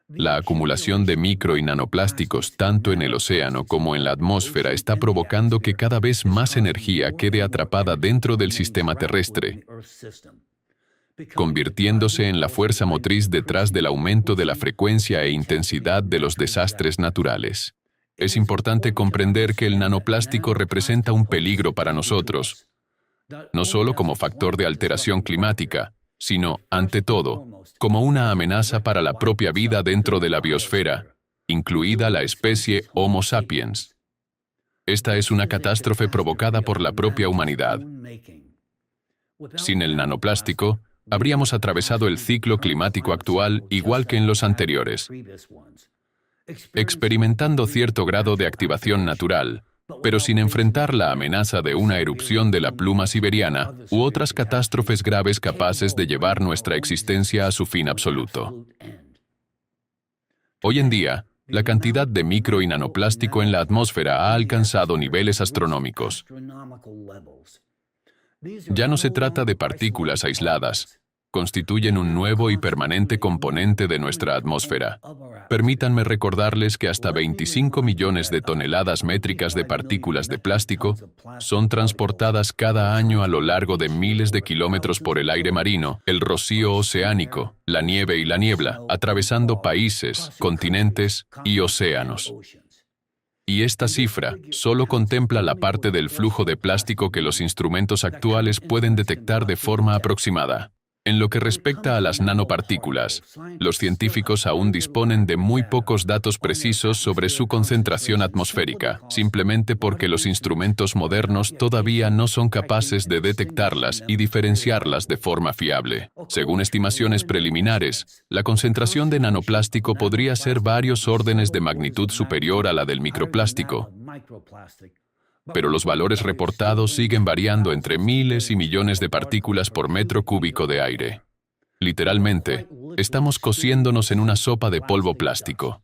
La acumulación de micro y nanoplásticos tanto en el océano como en la atmósfera está provocando que cada vez más energía quede atrapada dentro del sistema terrestre, convirtiéndose en la fuerza motriz detrás del aumento de la frecuencia e intensidad de los desastres naturales. Es importante comprender que el nanoplástico representa un peligro para nosotros, no solo como factor de alteración climática, sino, ante todo, como una amenaza para la propia vida dentro de la biosfera, incluida la especie Homo sapiens. Esta es una catástrofe provocada por la propia humanidad. Sin el nanoplástico, habríamos atravesado el ciclo climático actual igual que en los anteriores, experimentando cierto grado de activación natural, pero sin enfrentar la amenaza de una erupción de la pluma siberiana u otras catástrofes graves capaces de llevar nuestra existencia a su fin absoluto. Hoy en día, la cantidad de micro y nanoplástico en la atmósfera ha alcanzado niveles astronómicos. Ya no se trata de partículas aisladas. Constituyen un nuevo y permanente componente de nuestra atmósfera. Permítanme recordarles que hasta 25 millones de toneladas métricas de partículas de plástico son transportadas cada año a lo largo de miles de kilómetros por el aire marino, el rocío oceánico, la nieve y la niebla, atravesando países, continentes y océanos. Y esta cifra solo contempla la parte del flujo de plástico que los instrumentos actuales pueden detectar de forma aproximada. En lo que respecta a las nanopartículas, los científicos aún disponen de muy pocos datos precisos sobre su concentración atmosférica, simplemente porque los instrumentos modernos todavía no son capaces de detectarlas y diferenciarlas de forma fiable. Según estimaciones preliminares, la concentración de nanoplástico podría ser varios órdenes de magnitud superior a la del microplástico, pero los valores reportados siguen variando entre miles y millones de partículas por metro cúbico de aire. Literalmente, estamos cociéndonos en una sopa de polvo plástico.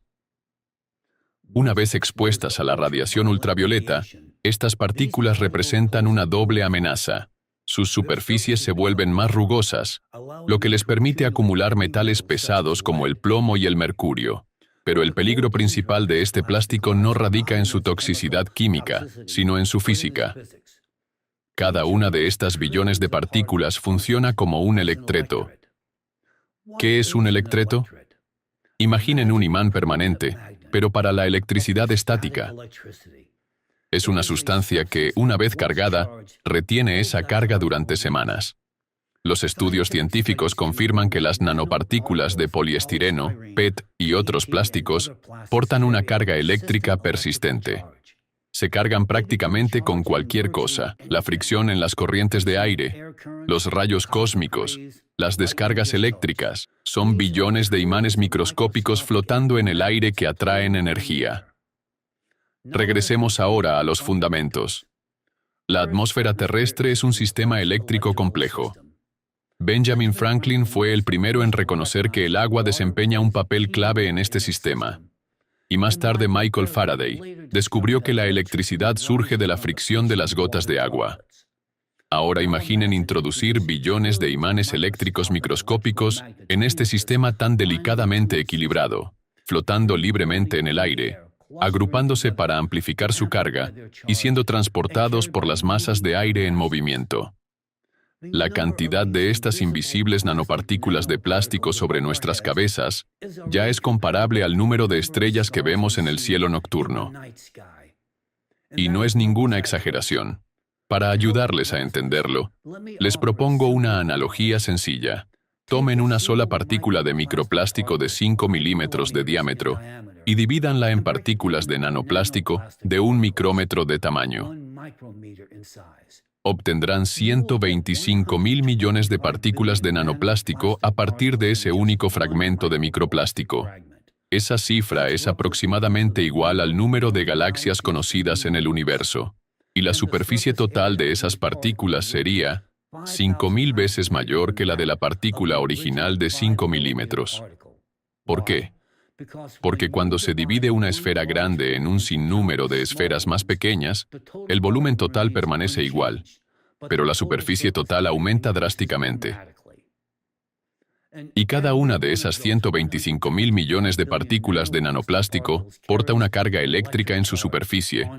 Una vez expuestas a la radiación ultravioleta, estas partículas representan una doble amenaza. Sus superficies se vuelven más rugosas, lo que les permite acumular metales pesados como el plomo y el mercurio. Pero el peligro principal de este plástico no radica en su toxicidad química, sino en su física. Cada una de estas billones de partículas funciona como un electreto. ¿Qué es un electreto? Imaginen un imán permanente, pero para la electricidad estática. Es una sustancia que, una vez cargada, retiene esa carga durante semanas. Los estudios científicos confirman que las nanopartículas de poliestireno, PET y otros plásticos portan una carga eléctrica persistente. Se cargan prácticamente con cualquier cosa: la fricción en las corrientes de aire, los rayos cósmicos, las descargas eléctricas. Son billones de imanes microscópicos flotando en el aire que atraen energía. Regresemos ahora a los fundamentos. La atmósfera terrestre es un sistema eléctrico complejo. Benjamin Franklin fue el primero en reconocer que el agua desempeña un papel clave en este sistema. Y más tarde Michael Faraday descubrió que la electricidad surge de la fricción de las gotas de agua. Ahora imaginen introducir billones de imanes eléctricos microscópicos en este sistema tan delicadamente equilibrado, flotando libremente en el aire, agrupándose para amplificar su carga y siendo transportados por las masas de aire en movimiento. La cantidad de estas invisibles nanopartículas de plástico sobre nuestras cabezas ya es comparable al número de estrellas que vemos en el cielo nocturno. Y no es ninguna exageración. Para ayudarles a entenderlo, les propongo una analogía sencilla. Tomen una sola partícula de microplástico de 5 milímetros de diámetro y divídanla en partículas de nanoplástico de 1 micrómetro de tamaño. Obtendrán 125.000 millones de partículas de nanoplástico a partir de ese único fragmento de microplástico. Esa cifra es aproximadamente igual al número de galaxias conocidas en el universo, y la superficie total de esas partículas sería 5.000 veces mayor que la de la partícula original de 5 milímetros. ¿Por qué? Porque cuando se divide una esfera grande en un sinnúmero de esferas más pequeñas, el volumen total permanece igual, pero la superficie total aumenta drásticamente. Y cada una de esas 125.000 millones de partículas de nanoplástico porta una carga eléctrica en su superficie,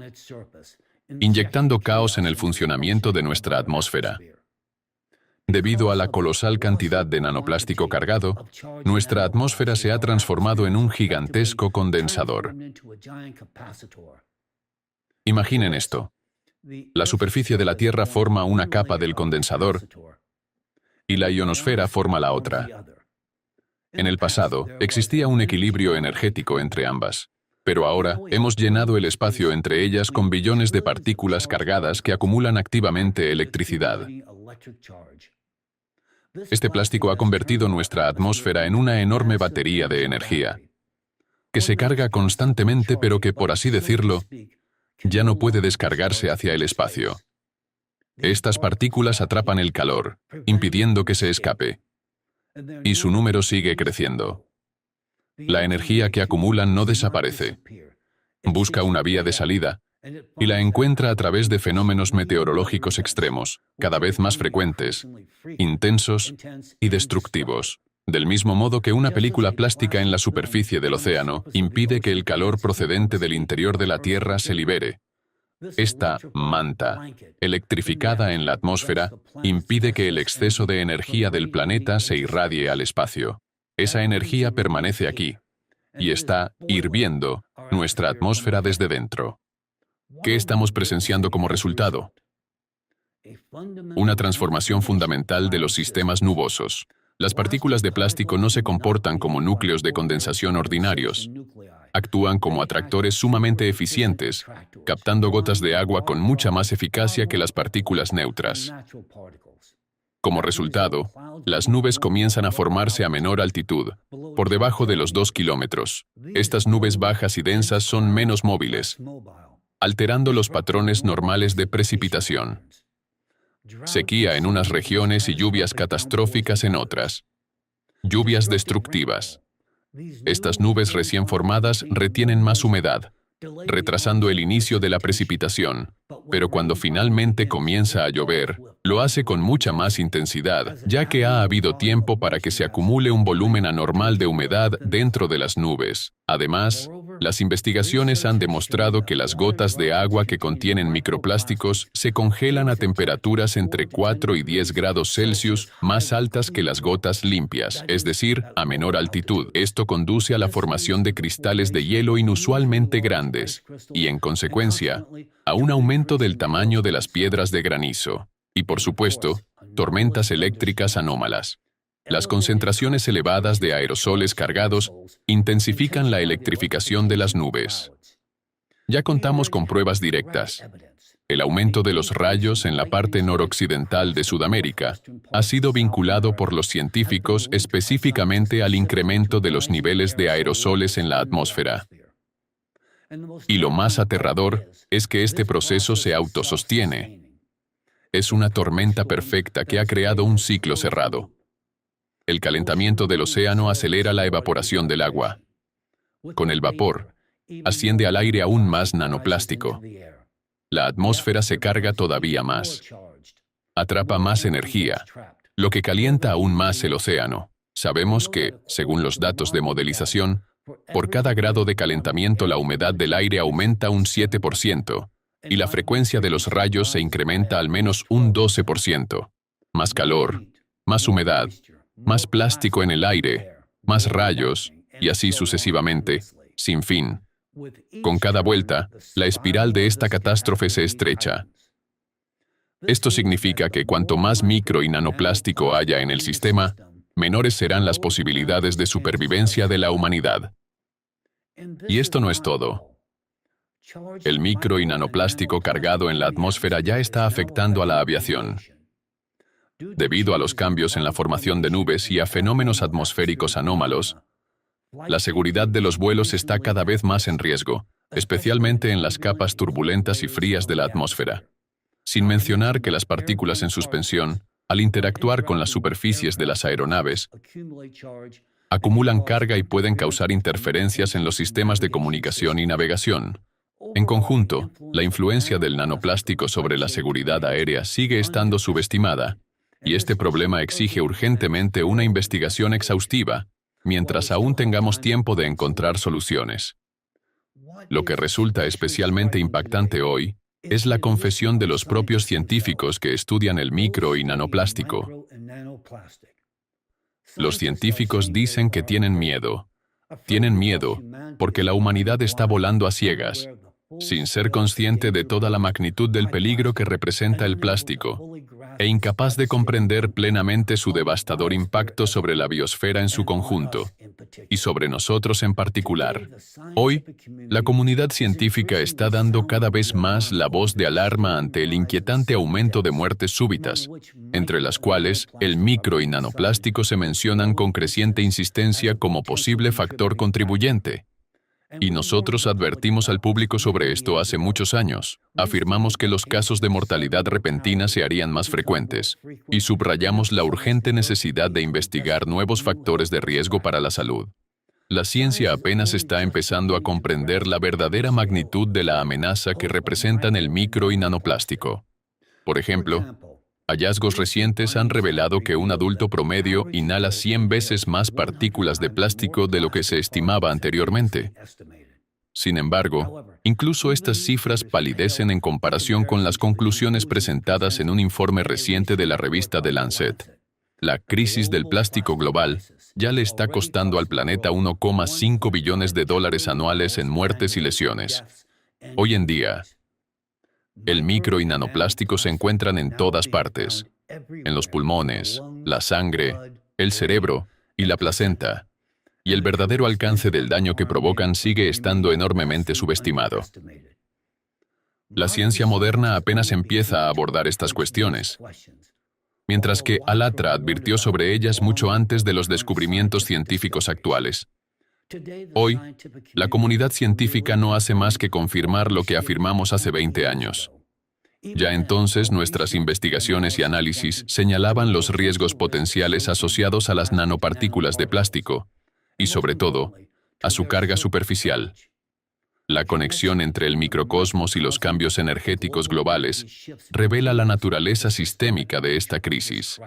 inyectando caos en el funcionamiento de nuestra atmósfera. Debido a la colosal cantidad de nanoplástico cargado, nuestra atmósfera se ha transformado en un gigantesco condensador. Imaginen esto. La superficie de la Tierra forma una capa del condensador y la ionosfera forma la otra. En el pasado, existía un equilibrio energético entre ambas, pero ahora hemos llenado el espacio entre ellas con billones de partículas cargadas que acumulan activamente electricidad. Este plástico ha convertido nuestra atmósfera en una enorme batería de energía, que se carga constantemente pero que, por así decirlo, ya no puede descargarse hacia el espacio. Estas partículas atrapan el calor, impidiendo que se escape, y su número sigue creciendo. La energía que acumulan no desaparece. Busca una vía de salida y la encuentra a través de fenómenos meteorológicos extremos, cada vez más frecuentes, intensos y destructivos. Del mismo modo que una película plástica en la superficie del océano impide que el calor procedente del interior de la Tierra se libere. Esta manta, electrificada en la atmósfera, impide que el exceso de energía del planeta se irradie al espacio. Esa energía permanece aquí y está hirviendo nuestra atmósfera desde dentro. ¿Qué estamos presenciando como resultado? Una transformación fundamental de los sistemas nubosos. Las partículas de plástico no se comportan como núcleos de condensación ordinarios. Actúan como atractores sumamente eficientes, captando gotas de agua con mucha más eficacia que las partículas neutras. Como resultado, las nubes comienzan a formarse a menor altitud, por debajo de los 2 kilómetros. Estas nubes bajas y densas son menos móviles, alterando los patrones normales de precipitación. Sequía en unas regiones y lluvias catastróficas en otras. Lluvias destructivas. Estas nubes recién formadas retienen más humedad, retrasando el inicio de la precipitación, pero cuando finalmente comienza a llover, lo hace con mucha más intensidad, ya que ha habido tiempo para que se acumule un volumen anormal de humedad dentro de las nubes. Además, las investigaciones han demostrado que las gotas de agua que contienen microplásticos se congelan a temperaturas entre 4 y 10 grados Celsius más altas que las gotas limpias, es decir, a menor altitud. Esto conduce a la formación de cristales de hielo inusualmente grandes y, en consecuencia, a un aumento del tamaño de las piedras de granizo. Y, por supuesto, tormentas eléctricas anómalas. Las concentraciones elevadas de aerosoles cargados intensifican la electrificación de las nubes. Ya contamos con pruebas directas. El aumento de los rayos en la parte noroccidental de Sudamérica ha sido vinculado por los científicos específicamente al incremento de los niveles de aerosoles en la atmósfera. Y lo más aterrador es que este proceso se autosostiene. Es una tormenta perfecta que ha creado un ciclo cerrado. El calentamiento del océano acelera la evaporación del agua. Con el vapor, asciende al aire aún más nanoplástico. La atmósfera se carga todavía más. Atrapa más energía, lo que calienta aún más el océano. Sabemos que, según los datos de modelización, por cada grado de calentamiento la humedad del aire aumenta un 7%, y la frecuencia de los rayos se incrementa al menos un 12%. Más calor, más humedad, más plástico en el aire, más rayos, y así sucesivamente, sin fin. Con cada vuelta, la espiral de esta catástrofe se estrecha. Esto significa que cuanto más micro y nanoplástico haya en el sistema, menores serán las posibilidades de supervivencia de la humanidad. Y esto no es todo. El micro y nanoplástico cargado en la atmósfera ya está afectando a la aviación. Debido a los cambios en la formación de nubes y a fenómenos atmosféricos anómalos, la seguridad de los vuelos está cada vez más en riesgo, especialmente en las capas turbulentas y frías de la atmósfera. Sin mencionar que las partículas en suspensión, al interactuar con las superficies de las aeronaves, acumulan carga y pueden causar interferencias en los sistemas de comunicación y navegación. En conjunto, la influencia del nanoplástico sobre la seguridad aérea sigue estando subestimada, Y este problema exige urgentemente una investigación exhaustiva, mientras aún tengamos tiempo de encontrar soluciones. Lo que resulta especialmente impactante hoy es la confesión de los propios científicos que estudian el micro y nanoplástico. Los científicos dicen que tienen miedo. Tienen miedo porque la humanidad está volando a ciegas, sin ser consciente de toda la magnitud del peligro que representa el plástico, e incapaz de comprender plenamente su devastador impacto sobre la biosfera en su conjunto, y sobre nosotros en particular. Hoy, la comunidad científica está dando cada vez más la voz de alarma ante el inquietante aumento de muertes súbitas, entre las cuales el micro y nanoplástico se mencionan con creciente insistencia como posible factor contribuyente. Y nosotros advertimos al público sobre esto hace muchos años. Afirmamos que los casos de mortalidad repentina se harían más frecuentes, y subrayamos la urgente necesidad de investigar nuevos factores de riesgo para la salud. La ciencia apenas está empezando a comprender la verdadera magnitud de la amenaza que representan el micro y nanoplástico. Por ejemplo, hallazgos recientes han revelado que un adulto promedio inhala 100 veces más partículas de plástico de lo que se estimaba anteriormente. Sin embargo, incluso estas cifras palidecen en comparación con las conclusiones presentadas en un informe reciente de la revista The Lancet. La crisis del plástico global ya le está costando al planeta 1,5 billones de dólares anuales en muertes y lesiones. Hoy en día, el micro y nanoplástico se encuentran en todas partes, en los pulmones, la sangre, el cerebro y la placenta, y el verdadero alcance del daño que provocan sigue estando enormemente subestimado. La ciencia moderna apenas empieza a abordar estas cuestiones, mientras que Alatra advirtió sobre ellas mucho antes de los descubrimientos científicos actuales. Hoy, la comunidad científica no hace más que confirmar lo que afirmamos hace 20 años. Ya entonces, nuestras investigaciones y análisis señalaban los riesgos potenciales asociados a las nanopartículas de plástico y, sobre todo, a su carga superficial. La conexión entre el microcosmos y los cambios energéticos globales revela la naturaleza sistémica de esta crisis.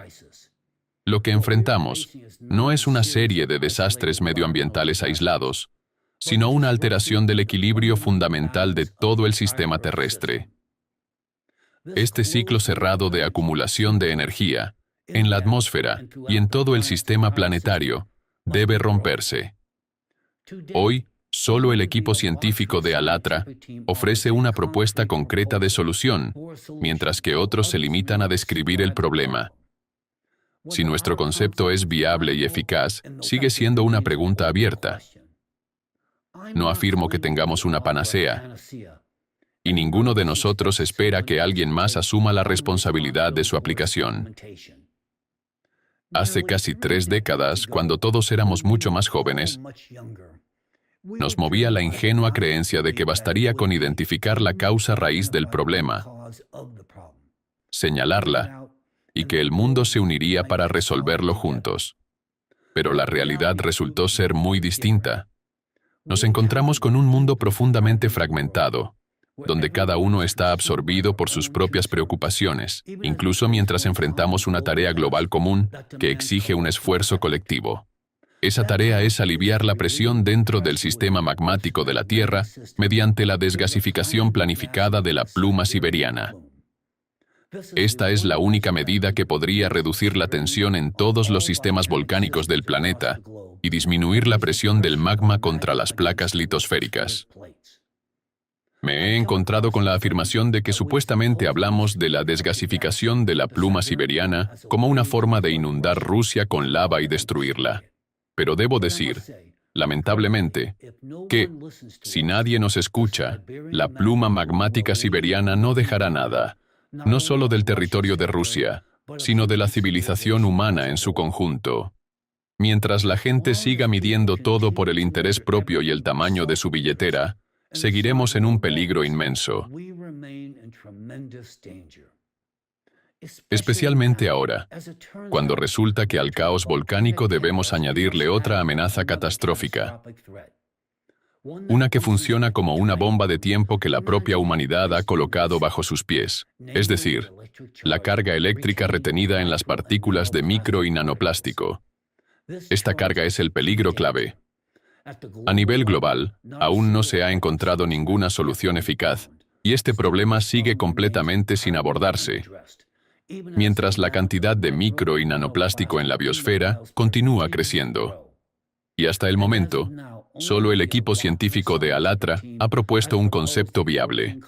Lo que enfrentamos no es una serie de desastres medioambientales aislados, sino una alteración del equilibrio fundamental de todo el sistema terrestre. Este ciclo cerrado de acumulación de energía, en la atmósfera y en todo el sistema planetario, debe romperse. Hoy, solo el equipo científico de Alatra ofrece una propuesta concreta de solución, mientras que otros se limitan a describir el problema. Si nuestro concepto es viable y eficaz, sigue siendo una pregunta abierta. No afirmo que tengamos una panacea, y ninguno de nosotros espera que alguien más asuma la responsabilidad de su aplicación. Hace casi 3 décadas, cuando todos éramos mucho más jóvenes, nos movía la ingenua creencia de que bastaría con identificar la causa raíz del problema, señalarla, y que el mundo se uniría para resolverlo juntos. Pero la realidad resultó ser muy distinta. Nos encontramos con un mundo profundamente fragmentado, donde cada uno está absorbido por sus propias preocupaciones, incluso mientras enfrentamos una tarea global común que exige un esfuerzo colectivo. Esa tarea es aliviar la presión dentro del sistema magmático de la Tierra mediante la desgasificación planificada de la pluma siberiana. Esta es la única medida que podría reducir la tensión en todos los sistemas volcánicos del planeta y disminuir la presión del magma contra las placas litosféricas. Me he encontrado con la afirmación de que supuestamente hablamos de la desgasificación de la pluma siberiana como una forma de inundar Rusia con lava y destruirla. Pero debo decir, lamentablemente, que, si nadie nos escucha, la pluma magmática siberiana no dejará nada, no solo del territorio de Rusia, sino de la civilización humana en su conjunto. Mientras la gente siga midiendo todo por el interés propio y el tamaño de su billetera, seguiremos en un peligro inmenso. Especialmente ahora, cuando resulta que al caos volcánico debemos añadirle otra amenaza catastrófica. Una que funciona como una bomba de tiempo que la propia humanidad ha colocado bajo sus pies, es decir, la carga eléctrica retenida en las partículas de micro y nanoplástico. Esta carga es el peligro clave. A nivel global, aún no se ha encontrado ninguna solución eficaz, y este problema sigue completamente sin abordarse, mientras la cantidad de micro y nanoplástico en la biosfera continúa creciendo. Y hasta el momento, solo el equipo científico de ALATRA ha propuesto un concepto viable.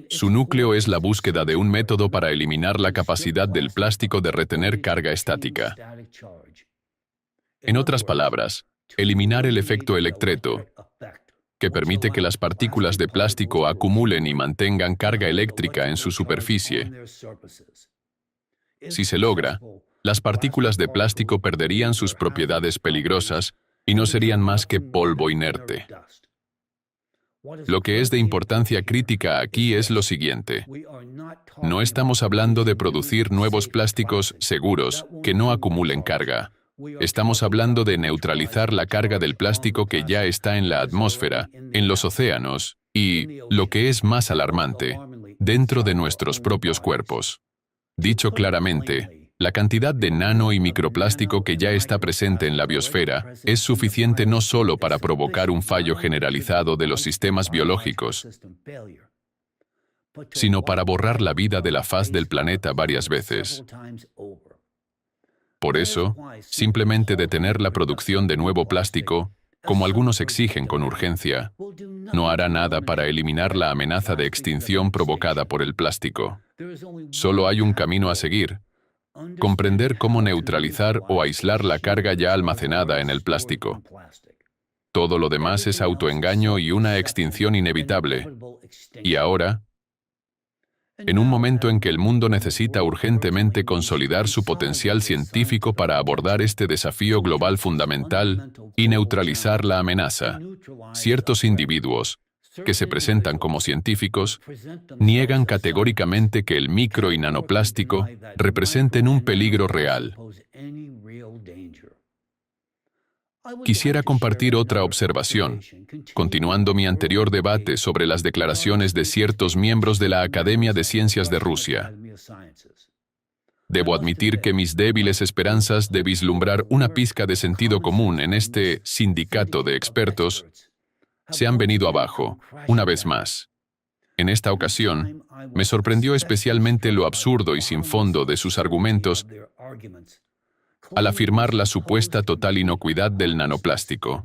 Su núcleo es la búsqueda de un método para eliminar la capacidad del plástico de retener carga estática. En otras palabras, eliminar el efecto electreto, que permite que las partículas de plástico acumulen y mantengan carga eléctrica en su superficie. Si se logra, las partículas de plástico perderían sus propiedades peligrosas y no serían más que polvo inerte. Lo que es de importancia crítica aquí es lo siguiente. No estamos hablando de producir nuevos plásticos seguros que no acumulen carga. Estamos hablando de neutralizar la carga del plástico que ya está en la atmósfera, en los océanos y, lo que es más alarmante, dentro de nuestros propios cuerpos. Dicho claramente, la cantidad de nano y microplástico que ya está presente en la biosfera es suficiente no solo para provocar un fallo generalizado de los sistemas biológicos, sino para borrar la vida de la faz del planeta varias veces. Por eso, simplemente detener la producción de nuevo plástico, como algunos exigen con urgencia, no hará nada para eliminar la amenaza de extinción provocada por el plástico. Solo hay un camino a seguir: comprender cómo neutralizar o aislar la carga ya almacenada en el plástico. Todo lo demás es autoengaño y una extinción inevitable. Y ahora, en un momento en que el mundo necesita urgentemente consolidar su potencial científico para abordar este desafío global fundamental y neutralizar la amenaza, ciertos individuos, que se presentan como científicos, niegan categóricamente que el micro y nanoplástico representen un peligro real. Quisiera compartir otra observación, continuando mi anterior debate sobre las declaraciones de ciertos miembros de la Academia de Ciencias de Rusia. Debo admitir que mis débiles esperanzas de vislumbrar una pizca de sentido común en este sindicato de expertos se han venido abajo, una vez más. En esta ocasión, me sorprendió especialmente lo absurdo y sin fondo de sus argumentos al afirmar la supuesta total inocuidad del nanoplástico.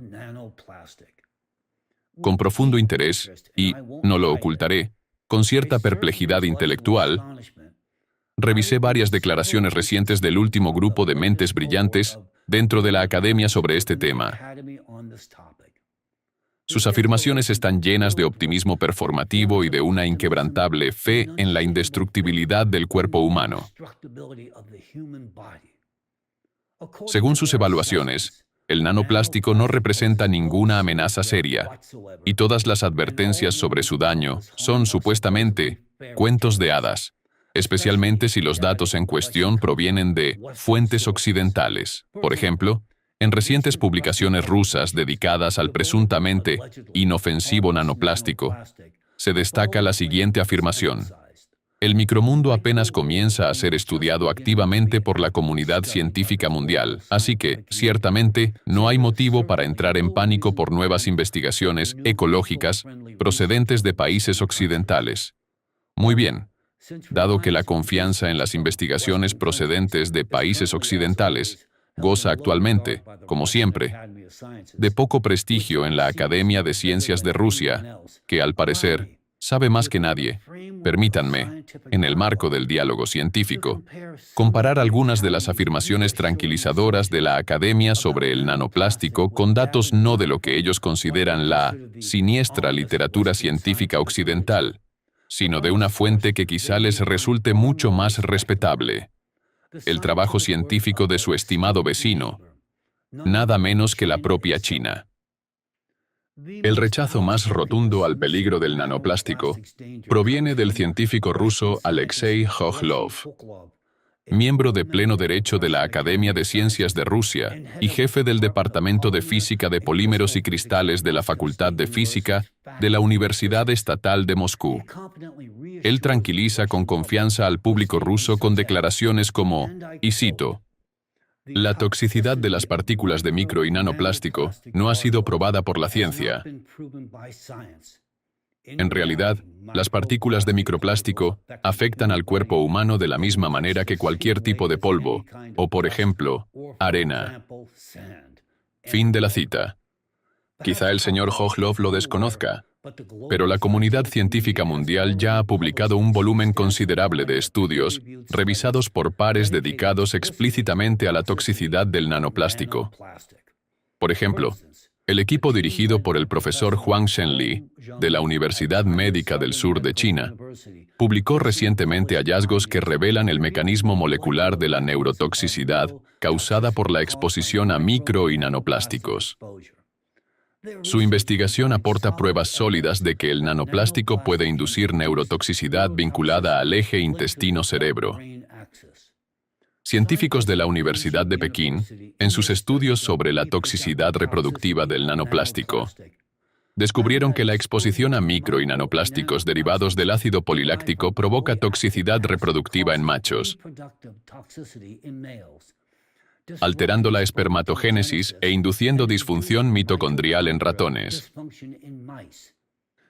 Con profundo interés, y, no lo ocultaré, con cierta perplejidad intelectual, revisé varias declaraciones recientes del último grupo de mentes brillantes dentro de la academia sobre este tema. Sus afirmaciones están llenas de optimismo performativo y de una inquebrantable fe en la indestructibilidad del cuerpo humano. Según sus evaluaciones, el nanoplástico no representa ninguna amenaza seria, y todas las advertencias sobre su daño son supuestamente cuentos de hadas, especialmente si los datos en cuestión provienen de fuentes occidentales. Por ejemplo, en recientes publicaciones rusas dedicadas al presuntamente inofensivo nanoplástico, se destaca la siguiente afirmación: el micromundo apenas comienza a ser estudiado activamente por la comunidad científica mundial, así que, ciertamente, no hay motivo para entrar en pánico por nuevas investigaciones ecológicas procedentes de países occidentales. Muy bien. Dado que la confianza en las investigaciones procedentes de países occidentales goza actualmente, como siempre, de poco prestigio en la Academia de Ciencias de Rusia, que, al parecer, sabe más que nadie, permítanme, en el marco del diálogo científico, comparar algunas de las afirmaciones tranquilizadoras de la Academia sobre el nanoplástico con datos no de lo que ellos consideran la siniestra literatura científica occidental, sino de una fuente que quizá les resulte mucho más respetable: el trabajo científico de su estimado vecino, nada menos que la propia China. El rechazo más rotundo al peligro del nanoplástico proviene del científico ruso Alexei Khokhlov, miembro de pleno derecho de la Academia de Ciencias de Rusia y jefe del Departamento de Física de Polímeros y Cristales de la Facultad de Física de la Universidad Estatal de Moscú. Él tranquiliza con confianza al público ruso con declaraciones como, y cito, «La toxicidad de las partículas de micro y nanoplástico no ha sido probada por la ciencia. En realidad, las partículas de microplástico afectan al cuerpo humano de la misma manera que cualquier tipo de polvo, o por ejemplo, arena». Fin de la cita. Quizá el señor Khokhlov lo desconozca, pero la comunidad científica mundial ya ha publicado un volumen considerable de estudios revisados por pares dedicados explícitamente a la toxicidad del nanoplástico. Por ejemplo, el equipo dirigido por el profesor Huang Zhenli, de la Universidad Médica del Sur de China, publicó recientemente hallazgos que revelan el mecanismo molecular de la neurotoxicidad causada por la exposición a micro y nanoplásticos. Su investigación aporta pruebas sólidas de que el nanoplástico puede inducir neurotoxicidad vinculada al eje intestino-cerebro. Científicos de la Universidad de Pekín, en sus estudios sobre la toxicidad reproductiva del nanoplástico, descubrieron que la exposición a micro y nanoplásticos derivados del ácido poliláctico provoca toxicidad reproductiva en machos, alterando la espermatogénesis e induciendo disfunción mitocondrial en ratones.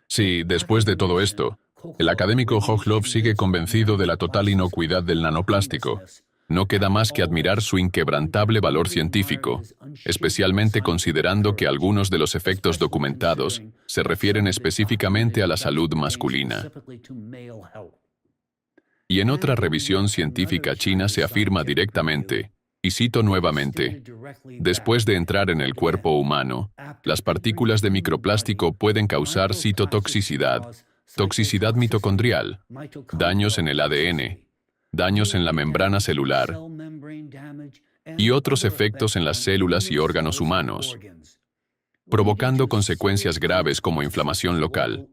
Sí, después de todo esto, el académico Khokhlov sigue convencido de la total inocuidad del nanoplástico. No queda más que admirar su inquebrantable valor científico, especialmente considerando que algunos de los efectos documentados se refieren específicamente a la salud masculina. Y en otra revisión científica china se afirma directamente, y cito nuevamente, después de entrar en el cuerpo humano, las partículas de microplástico pueden causar citotoxicidad, toxicidad mitocondrial, daños en el ADN, daños en la membrana celular y otros efectos en las células y órganos humanos, provocando consecuencias graves como inflamación local,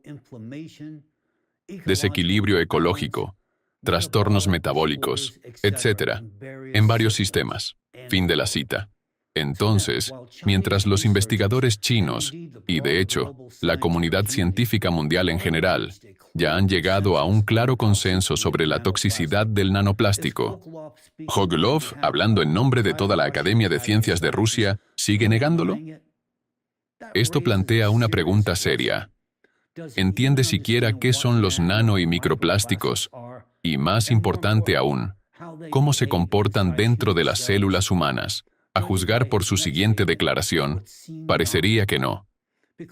desequilibrio ecológico, trastornos metabólicos, etc., en varios sistemas. Fin de la cita. Entonces, mientras los investigadores chinos, y de hecho, la comunidad científica mundial en general, ya han llegado a un claro consenso sobre la toxicidad del nanoplástico, Khokhlov, hablando en nombre de toda la Academia de Ciencias de Rusia, ¿sigue negándolo? Esto plantea una pregunta seria. ¿Entiende siquiera qué son los nano y microplásticos? Y más importante aún, ¿cómo se comportan dentro de las células humanas? A juzgar por su siguiente declaración, parecería que no,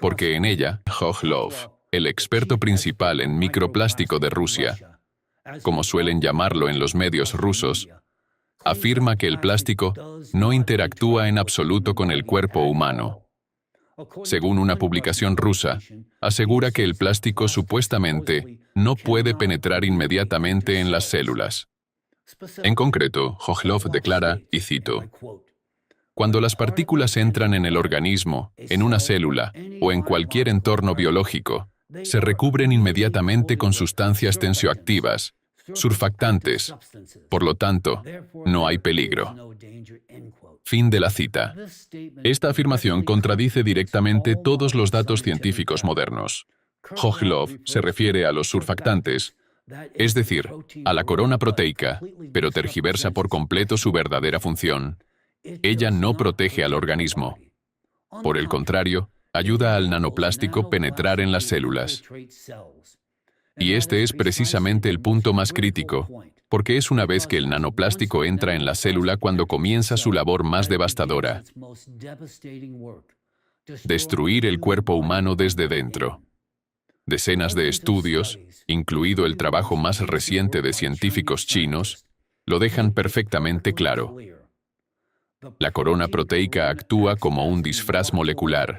porque en ella, Khokhlov, el experto principal en microplástico de Rusia, como suelen llamarlo en los medios rusos, afirma que el plástico no interactúa en absoluto con el cuerpo humano. Según una publicación rusa, asegura que el plástico supuestamente no puede penetrar inmediatamente en las células. En concreto, Khokhlov declara, y cito, cuando las partículas entran en el organismo, en una célula o en cualquier entorno biológico, se recubren inmediatamente con sustancias tensioactivas, surfactantes. Por lo tanto, no hay peligro. Fin de la cita. Esta afirmación contradice directamente todos los datos científicos modernos. Khokhlov se refiere a los surfactantes, es decir, a la corona proteica, pero tergiversa por completo su verdadera función. Ella no protege al organismo. Por el contrario, ayuda al nanoplástico penetrar en las células. Y este es precisamente el punto más crítico, porque es una vez que el nanoplástico entra en la célula cuando comienza su labor más devastadora: destruir el cuerpo humano desde dentro. Decenas de estudios, incluido el trabajo más reciente de científicos chinos, lo dejan perfectamente claro. La corona proteica actúa como un disfraz molecular,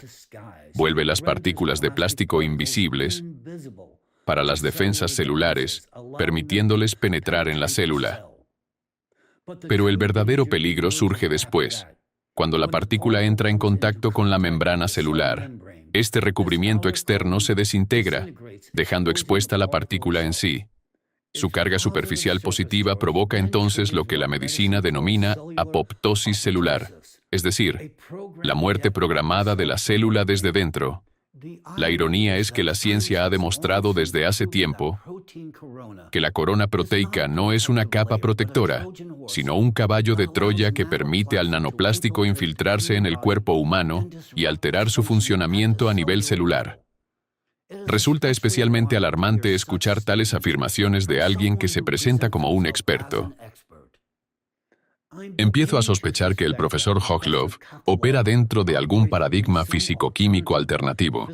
vuelve las partículas de plástico invisibles para las defensas celulares, permitiéndoles penetrar en la célula. Pero el verdadero peligro surge después, cuando la partícula entra en contacto con la membrana celular. Este recubrimiento externo se desintegra, dejando expuesta la partícula en sí. Su carga superficial positiva provoca entonces lo que la medicina denomina apoptosis celular, es decir, la muerte programada de la célula desde dentro. La ironía es que la ciencia ha demostrado desde hace tiempo que la corona proteica no es una capa protectora, sino un caballo de Troya que permite al nanoplástico infiltrarse en el cuerpo humano y alterar su funcionamiento a nivel celular. Resulta especialmente alarmante escuchar tales afirmaciones de alguien que se presenta como un experto. Empiezo a sospechar que el profesor Hochloff opera dentro de algún paradigma físico-químico alternativo,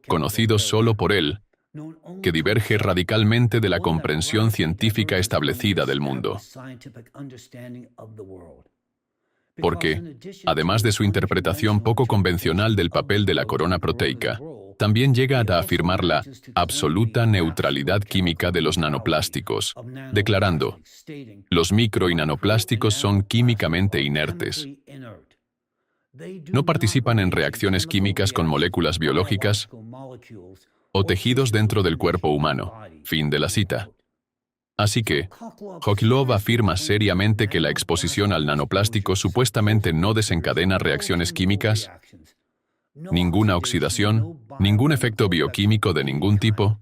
conocido solo por él, que diverge radicalmente de la comprensión científica establecida del mundo. Porque, además de su interpretación poco convencional del papel de la corona proteica, también llega a afirmar la absoluta neutralidad química de los nanoplásticos, declarando: los micro y nanoplásticos son químicamente inertes. No participan en reacciones químicas con moléculas biológicas o tejidos dentro del cuerpo humano. Fin de la cita. Así que, Hochloff afirma seriamente que la exposición al nanoplástico supuestamente no desencadena reacciones químicas, ninguna oxidación, ningún efecto bioquímico de ningún tipo.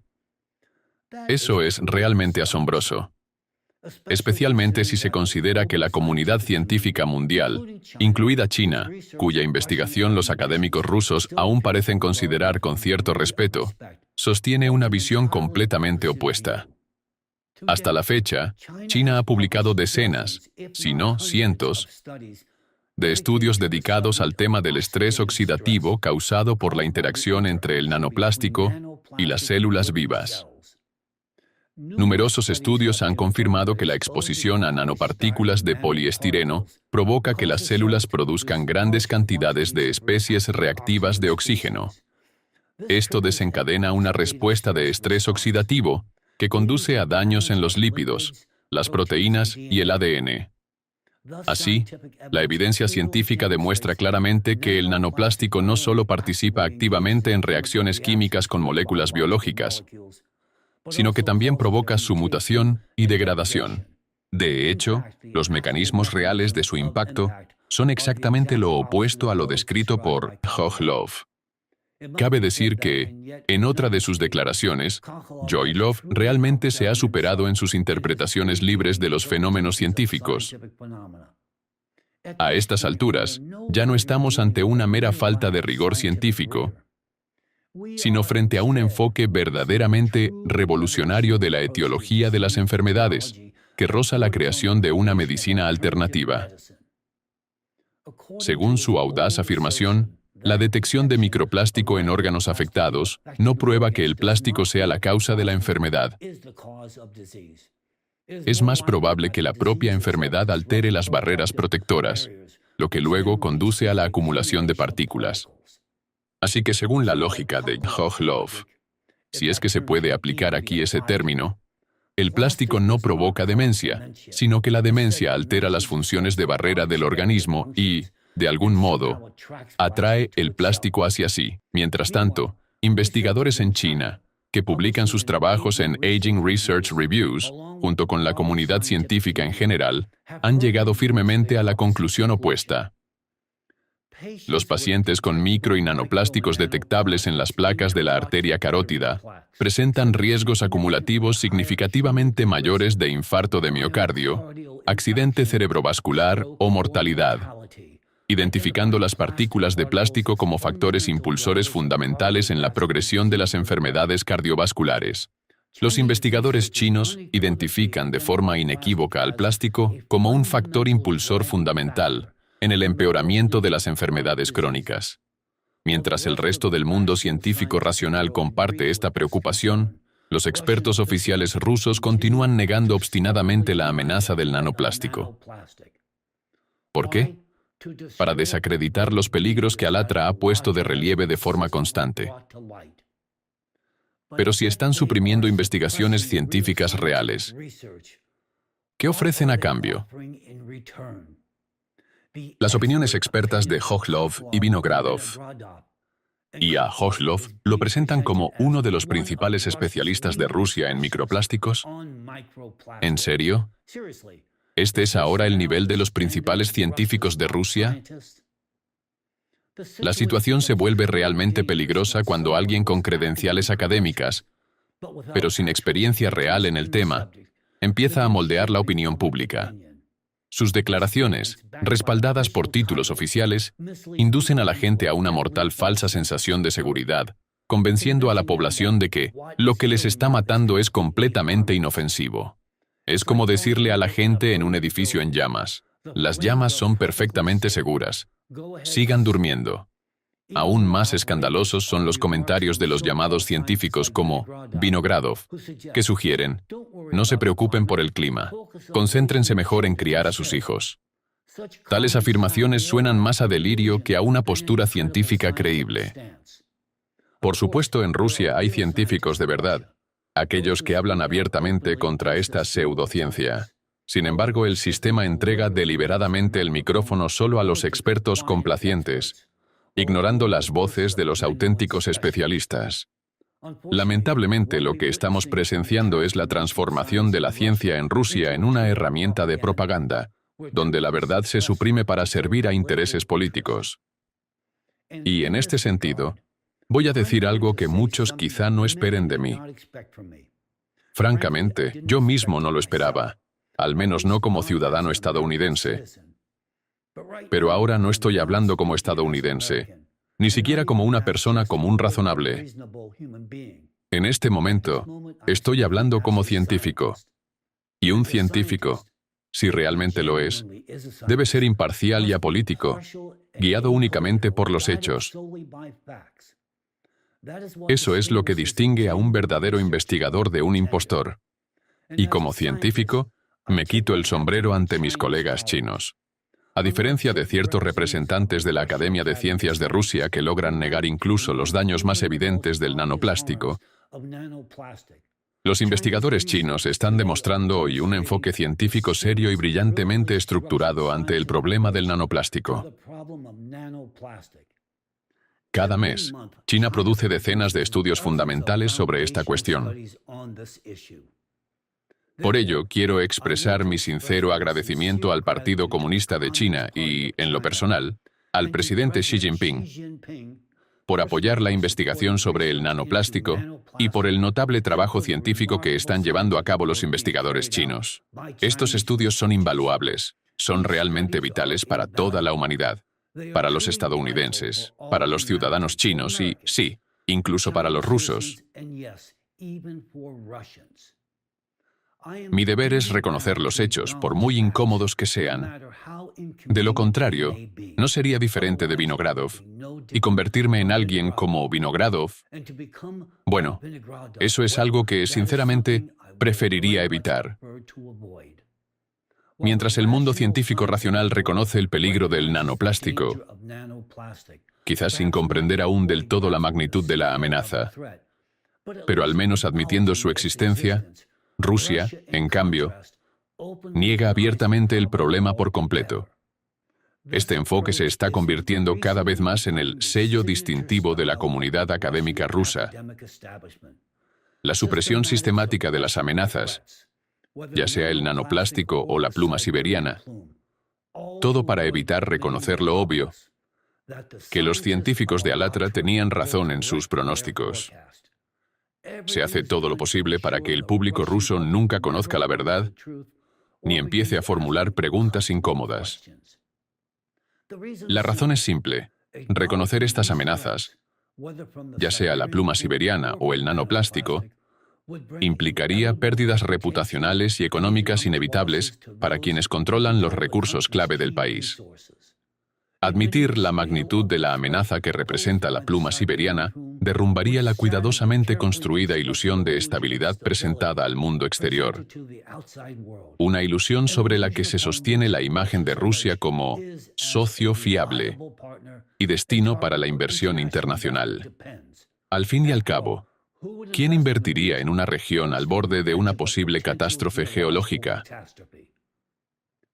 Eso es realmente asombroso, especialmente si se considera que la comunidad científica mundial, incluida China, cuya investigación los académicos rusos aún parecen considerar con cierto respeto, sostiene una visión completamente opuesta. Hasta la fecha, China ha publicado decenas, si no cientos, de estudios dedicados al tema del estrés oxidativo causado por la interacción entre el nanoplástico y las células vivas. Numerosos estudios han confirmado que la exposición a nanopartículas de poliestireno provoca que las células produzcan grandes cantidades de especies reactivas de oxígeno. Esto desencadena una respuesta de estrés oxidativo que conduce a daños en los lípidos, las proteínas y el ADN. Así, la evidencia científica demuestra claramente que el nanoplástico no solo participa activamente en reacciones químicas con moléculas biológicas, sino que también provoca su mutación y degradación. De hecho, los mecanismos reales de su impacto son exactamente lo opuesto a lo descrito por Hochloff. Cabe decir que, en otra de sus declaraciones, Hochloff realmente se ha superado en sus interpretaciones libres de los fenómenos científicos. A estas alturas, ya no estamos ante una mera falta de rigor científico, sino frente a un enfoque verdaderamente revolucionario de la etiología de las enfermedades, que roza la creación de una medicina alternativa. Según su audaz afirmación, la detección de microplástico en órganos afectados no prueba que el plástico sea la causa de la enfermedad. Es más probable que la propia enfermedad altere las barreras protectoras, lo que luego conduce a la acumulación de partículas. Así que según la lógica de Hochloff, si es que se puede aplicar aquí ese término, el plástico no provoca demencia, sino que la demencia altera las funciones de barrera del organismo y, de algún modo, atrae el plástico hacia sí. Mientras tanto, investigadores en China, que publican sus trabajos en Aging Research Reviews, junto con la comunidad científica en general, han llegado firmemente a la conclusión opuesta. Los pacientes con micro y nanoplásticos detectables en las placas de la arteria carótida presentan riesgos acumulativos significativamente mayores de infarto de miocardio, accidente cerebrovascular o mortalidad, identificando las partículas de plástico como factores impulsores fundamentales en la progresión de las enfermedades cardiovasculares. Los investigadores chinos identifican de forma inequívoca al plástico como un factor impulsor fundamental en el empeoramiento de las enfermedades crónicas. Mientras el resto del mundo científico racional comparte esta preocupación, los expertos oficiales rusos continúan negando obstinadamente la amenaza del nanoplástico. ¿Por qué? Para desacreditar los peligros que Alatra ha puesto de relieve de forma constante. Pero si están suprimiendo investigaciones científicas reales, ¿qué ofrecen a cambio? Las opiniones expertas de Hochloff y Vinogradov y a Hoslov lo presentan como uno de los principales especialistas de Rusia en microplásticos? ¿En serio? ¿Este es ahora el nivel de los principales científicos de Rusia? La situación se vuelve realmente peligrosa cuando alguien con credenciales académicas, pero sin experiencia real en el tema, empieza a moldear la opinión pública. Sus declaraciones, respaldadas por títulos oficiales, inducen a la gente a una mortal falsa sensación de seguridad, convenciendo a la población de que lo que les está matando es completamente inofensivo. Es como decirle a la gente en un edificio en llamas: las llamas son perfectamente seguras. Sigan durmiendo. Aún más escandalosos son los comentarios de los llamados científicos como Vinogradov, que sugieren: no se preocupen por el clima, concéntrense mejor en criar a sus hijos. Tales afirmaciones suenan más a delirio que a una postura científica creíble. Por supuesto, en Rusia hay científicos de verdad, aquellos que hablan abiertamente contra esta pseudociencia. Sin embargo, el sistema entrega deliberadamente el micrófono solo a los expertos complacientes, ignorando las voces de los auténticos especialistas. Lamentablemente, lo que estamos presenciando es la transformación de la ciencia en Rusia en una herramienta de propaganda, donde la verdad se suprime para servir a intereses políticos. Y en este sentido, voy a decir algo que muchos quizá no esperen de mí. Francamente, yo mismo no lo esperaba, al menos no como ciudadano estadounidense. Pero ahora no estoy hablando como estadounidense, ni siquiera como una persona común razonable. En este momento, estoy hablando como científico. Y un científico, si realmente lo es, debe ser imparcial y apolítico, guiado únicamente por los hechos. Eso es lo que distingue a un verdadero investigador de un impostor. Y como científico, me quito el sombrero ante mis colegas chinos. A diferencia de ciertos representantes de la Academia de Ciencias de Rusia que logran negar incluso los daños más evidentes del nanoplástico, los investigadores chinos están demostrando hoy un enfoque científico serio y brillantemente estructurado ante el problema del nanoplástico. Cada mes, China produce decenas de estudios fundamentales sobre esta cuestión. Por ello, quiero expresar mi sincero agradecimiento al Partido Comunista de China y, en lo personal, al presidente Xi Jinping, por apoyar la investigación sobre el nanoplástico y por el notable trabajo científico que están llevando a cabo los investigadores chinos. Estos estudios son invaluables, son realmente vitales para toda la humanidad, para los estadounidenses, para los ciudadanos chinos y, sí, incluso para los rusos. Mi deber es reconocer los hechos, por muy incómodos que sean. De lo contrario, no sería diferente de Vinogradov, y convertirme en alguien como Vinogradov, bueno, eso es algo que, sinceramente, preferiría evitar. Mientras el mundo científico racional reconoce el peligro del nanoplástico, quizás sin comprender aún del todo la magnitud de la amenaza, pero al menos admitiendo su existencia, Rusia, en cambio, niega abiertamente el problema por completo. Este enfoque se está convirtiendo cada vez más en el sello distintivo de la comunidad académica rusa. La supresión sistemática de las amenazas, ya sea el nanoplástico o la pluma siberiana, todo para evitar reconocer lo obvio, que los científicos de Alatra tenían razón en sus pronósticos. Se hace todo lo posible para que el público ruso nunca conozca la verdad ni empiece a formular preguntas incómodas. La razón es simple: reconocer estas amenazas, ya sea la pluma siberiana o el nanoplástico, implicaría pérdidas reputacionales y económicas inevitables para quienes controlan los recursos clave del país. Admitir la magnitud de la amenaza que representa la pluma siberiana derrumbaría la cuidadosamente construida ilusión de estabilidad presentada al mundo exterior. Una ilusión sobre la que se sostiene la imagen de Rusia como socio fiable y destino para la inversión internacional. Al fin y al cabo, ¿quién invertiría en una región al borde de una posible catástrofe geológica?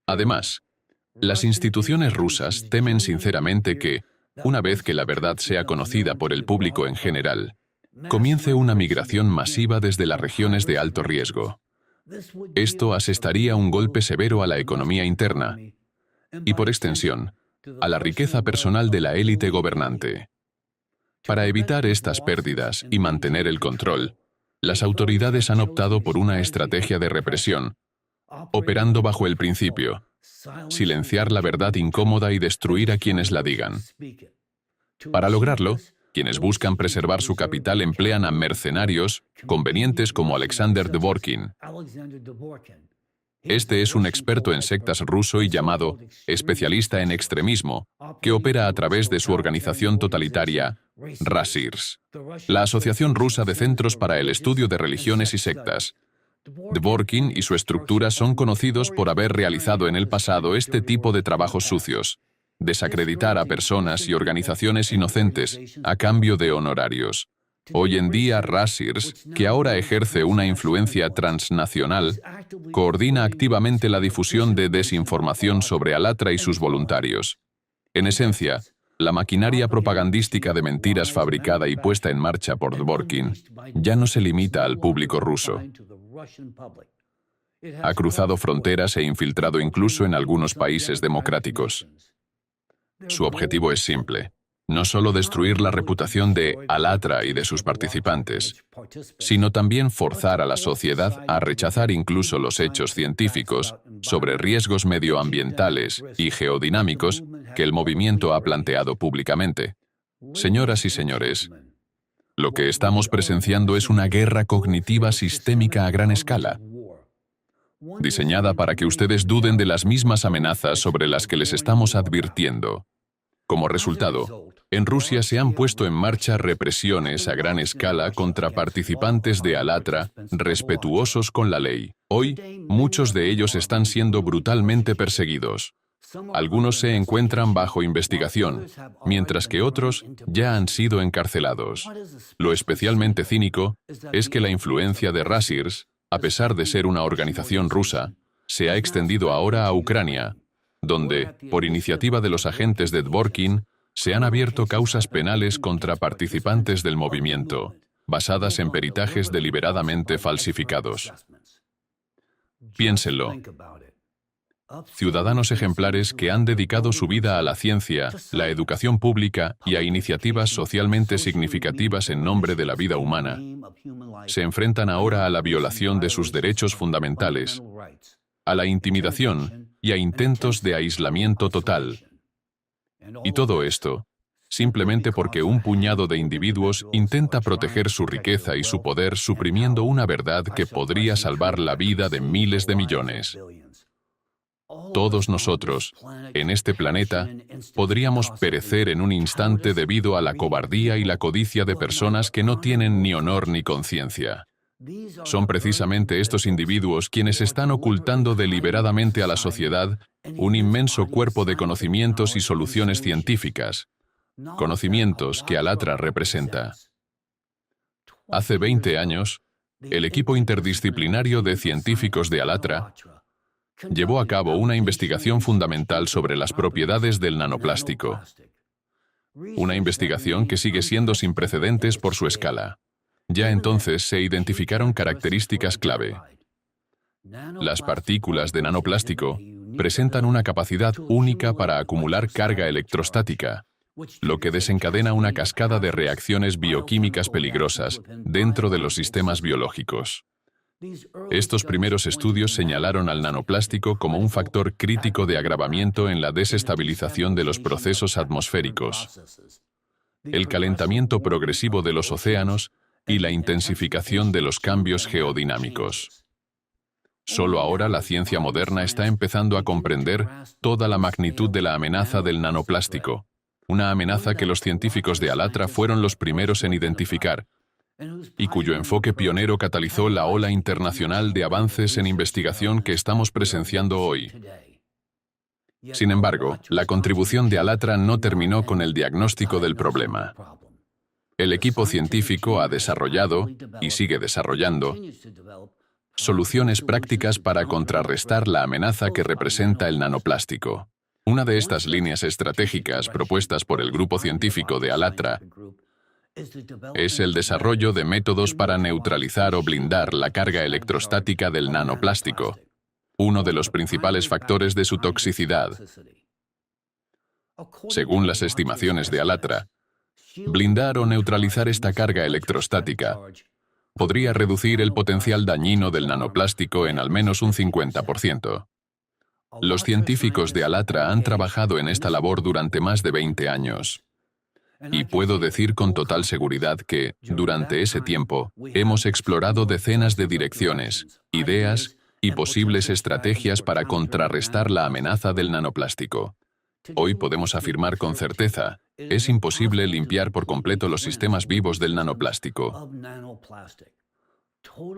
Además, las instituciones rusas temen sinceramente que, una vez que la verdad sea conocida por el público en general, comience una migración masiva desde las regiones de alto riesgo. Esto asestaría un golpe severo a la economía interna y, por extensión, a la riqueza personal de la élite gobernante. Para evitar estas pérdidas y mantener el control, las autoridades han optado por una estrategia de represión, operando bajo el principio: silenciar la verdad incómoda y destruir a quienes la digan. Para lograrlo, quienes buscan preservar su capital emplean a mercenarios convenientes como Alexander Dvorkin. Este es un experto en sectas ruso y llamado especialista en extremismo, que opera a través de su organización totalitaria, Rasirs, la Asociación Rusa de Centros para el Estudio de Religiones y Sectas. Dvorkin y su estructura son conocidos por haber realizado en el pasado este tipo de trabajos sucios: desacreditar a personas y organizaciones inocentes a cambio de honorarios. Hoy en día, Rasirs, que ahora ejerce una influencia transnacional, coordina activamente la difusión de desinformación sobre Alatra y sus voluntarios. En esencia, la maquinaria propagandística de mentiras fabricada y puesta en marcha por Dvorkin ya no se limita al público ruso. Ha cruzado fronteras e infiltrado incluso en algunos países democráticos. Su objetivo es simple: no solo destruir la reputación de Alatra y de sus participantes, sino también forzar a la sociedad a rechazar incluso los hechos científicos sobre riesgos medioambientales y geodinámicos que el movimiento ha planteado públicamente. Señoras y señores, lo que estamos presenciando es una guerra cognitiva sistémica a gran escala, diseñada para que ustedes duden de las mismas amenazas sobre las que les estamos advirtiendo. Como resultado, en Rusia se han puesto en marcha represiones a gran escala contra participantes de Alatra respetuosos con la ley. Hoy, muchos de ellos están siendo brutalmente perseguidos. Algunos se encuentran bajo investigación, mientras que otros ya han sido encarcelados. Lo especialmente cínico es que la influencia de Rasirs, a pesar de ser una organización rusa, se ha extendido ahora a Ucrania, donde, por iniciativa de los agentes de Dvorkin, se han abierto causas penales contra participantes del movimiento, basadas en peritajes deliberadamente falsificados. Piénsenlo. Ciudadanos ejemplares que han dedicado su vida a la ciencia, la educación pública y a iniciativas socialmente significativas en nombre de la vida humana, se enfrentan ahora a la violación de sus derechos fundamentales, a la intimidación y a intentos de aislamiento total. Y todo esto, simplemente porque un puñado de individuos intenta proteger su riqueza y su poder suprimiendo una verdad que podría salvar la vida de miles de millones. Todos nosotros, en este planeta, podríamos perecer en un instante debido a la cobardía y la codicia de personas que no tienen ni honor ni conciencia. Son precisamente estos individuos quienes están ocultando deliberadamente a la sociedad un inmenso cuerpo de conocimientos y soluciones científicas, conocimientos que Alatra representa. Hace 20 años, el equipo interdisciplinario de científicos de Alatra llevó a cabo una investigación fundamental sobre las propiedades del nanoplástico. Una investigación que sigue siendo sin precedentes por su escala. Ya entonces se identificaron características clave. Las partículas de nanoplástico presentan una capacidad única para acumular carga electrostática, lo que desencadena una cascada de reacciones bioquímicas peligrosas dentro de los sistemas biológicos. Estos primeros estudios señalaron al nanoplástico como un factor crítico de agravamiento en la desestabilización de los procesos atmosféricos, el calentamiento progresivo de los océanos y la intensificación de los cambios geodinámicos. Solo ahora la ciencia moderna está empezando a comprender toda la magnitud de la amenaza del nanoplástico, una amenaza que los científicos de Alatra fueron los primeros en identificar, y cuyo enfoque pionero catalizó la ola internacional de avances en investigación que estamos presenciando hoy. Sin embargo, la contribución de Alatra no terminó con el diagnóstico del problema. El equipo científico ha desarrollado, y sigue desarrollando, soluciones prácticas para contrarrestar la amenaza que representa el nanoplástico. Una de estas líneas estratégicas propuestas por el grupo científico de Alatra es el desarrollo de métodos para neutralizar o blindar la carga electrostática del nanoplástico, uno de los principales factores de su toxicidad. Según las estimaciones de Alatra, blindar o neutralizar esta carga electrostática podría reducir el potencial dañino del nanoplástico en al menos un 50%. Los científicos de Alatra han trabajado en esta labor durante más de 20 años. Y puedo decir con total seguridad que, durante ese tiempo, hemos explorado decenas de direcciones, ideas y posibles estrategias para contrarrestar la amenaza del nanoplástico. Hoy podemos afirmar con certeza, es imposible limpiar por completo los sistemas vivos del nanoplástico.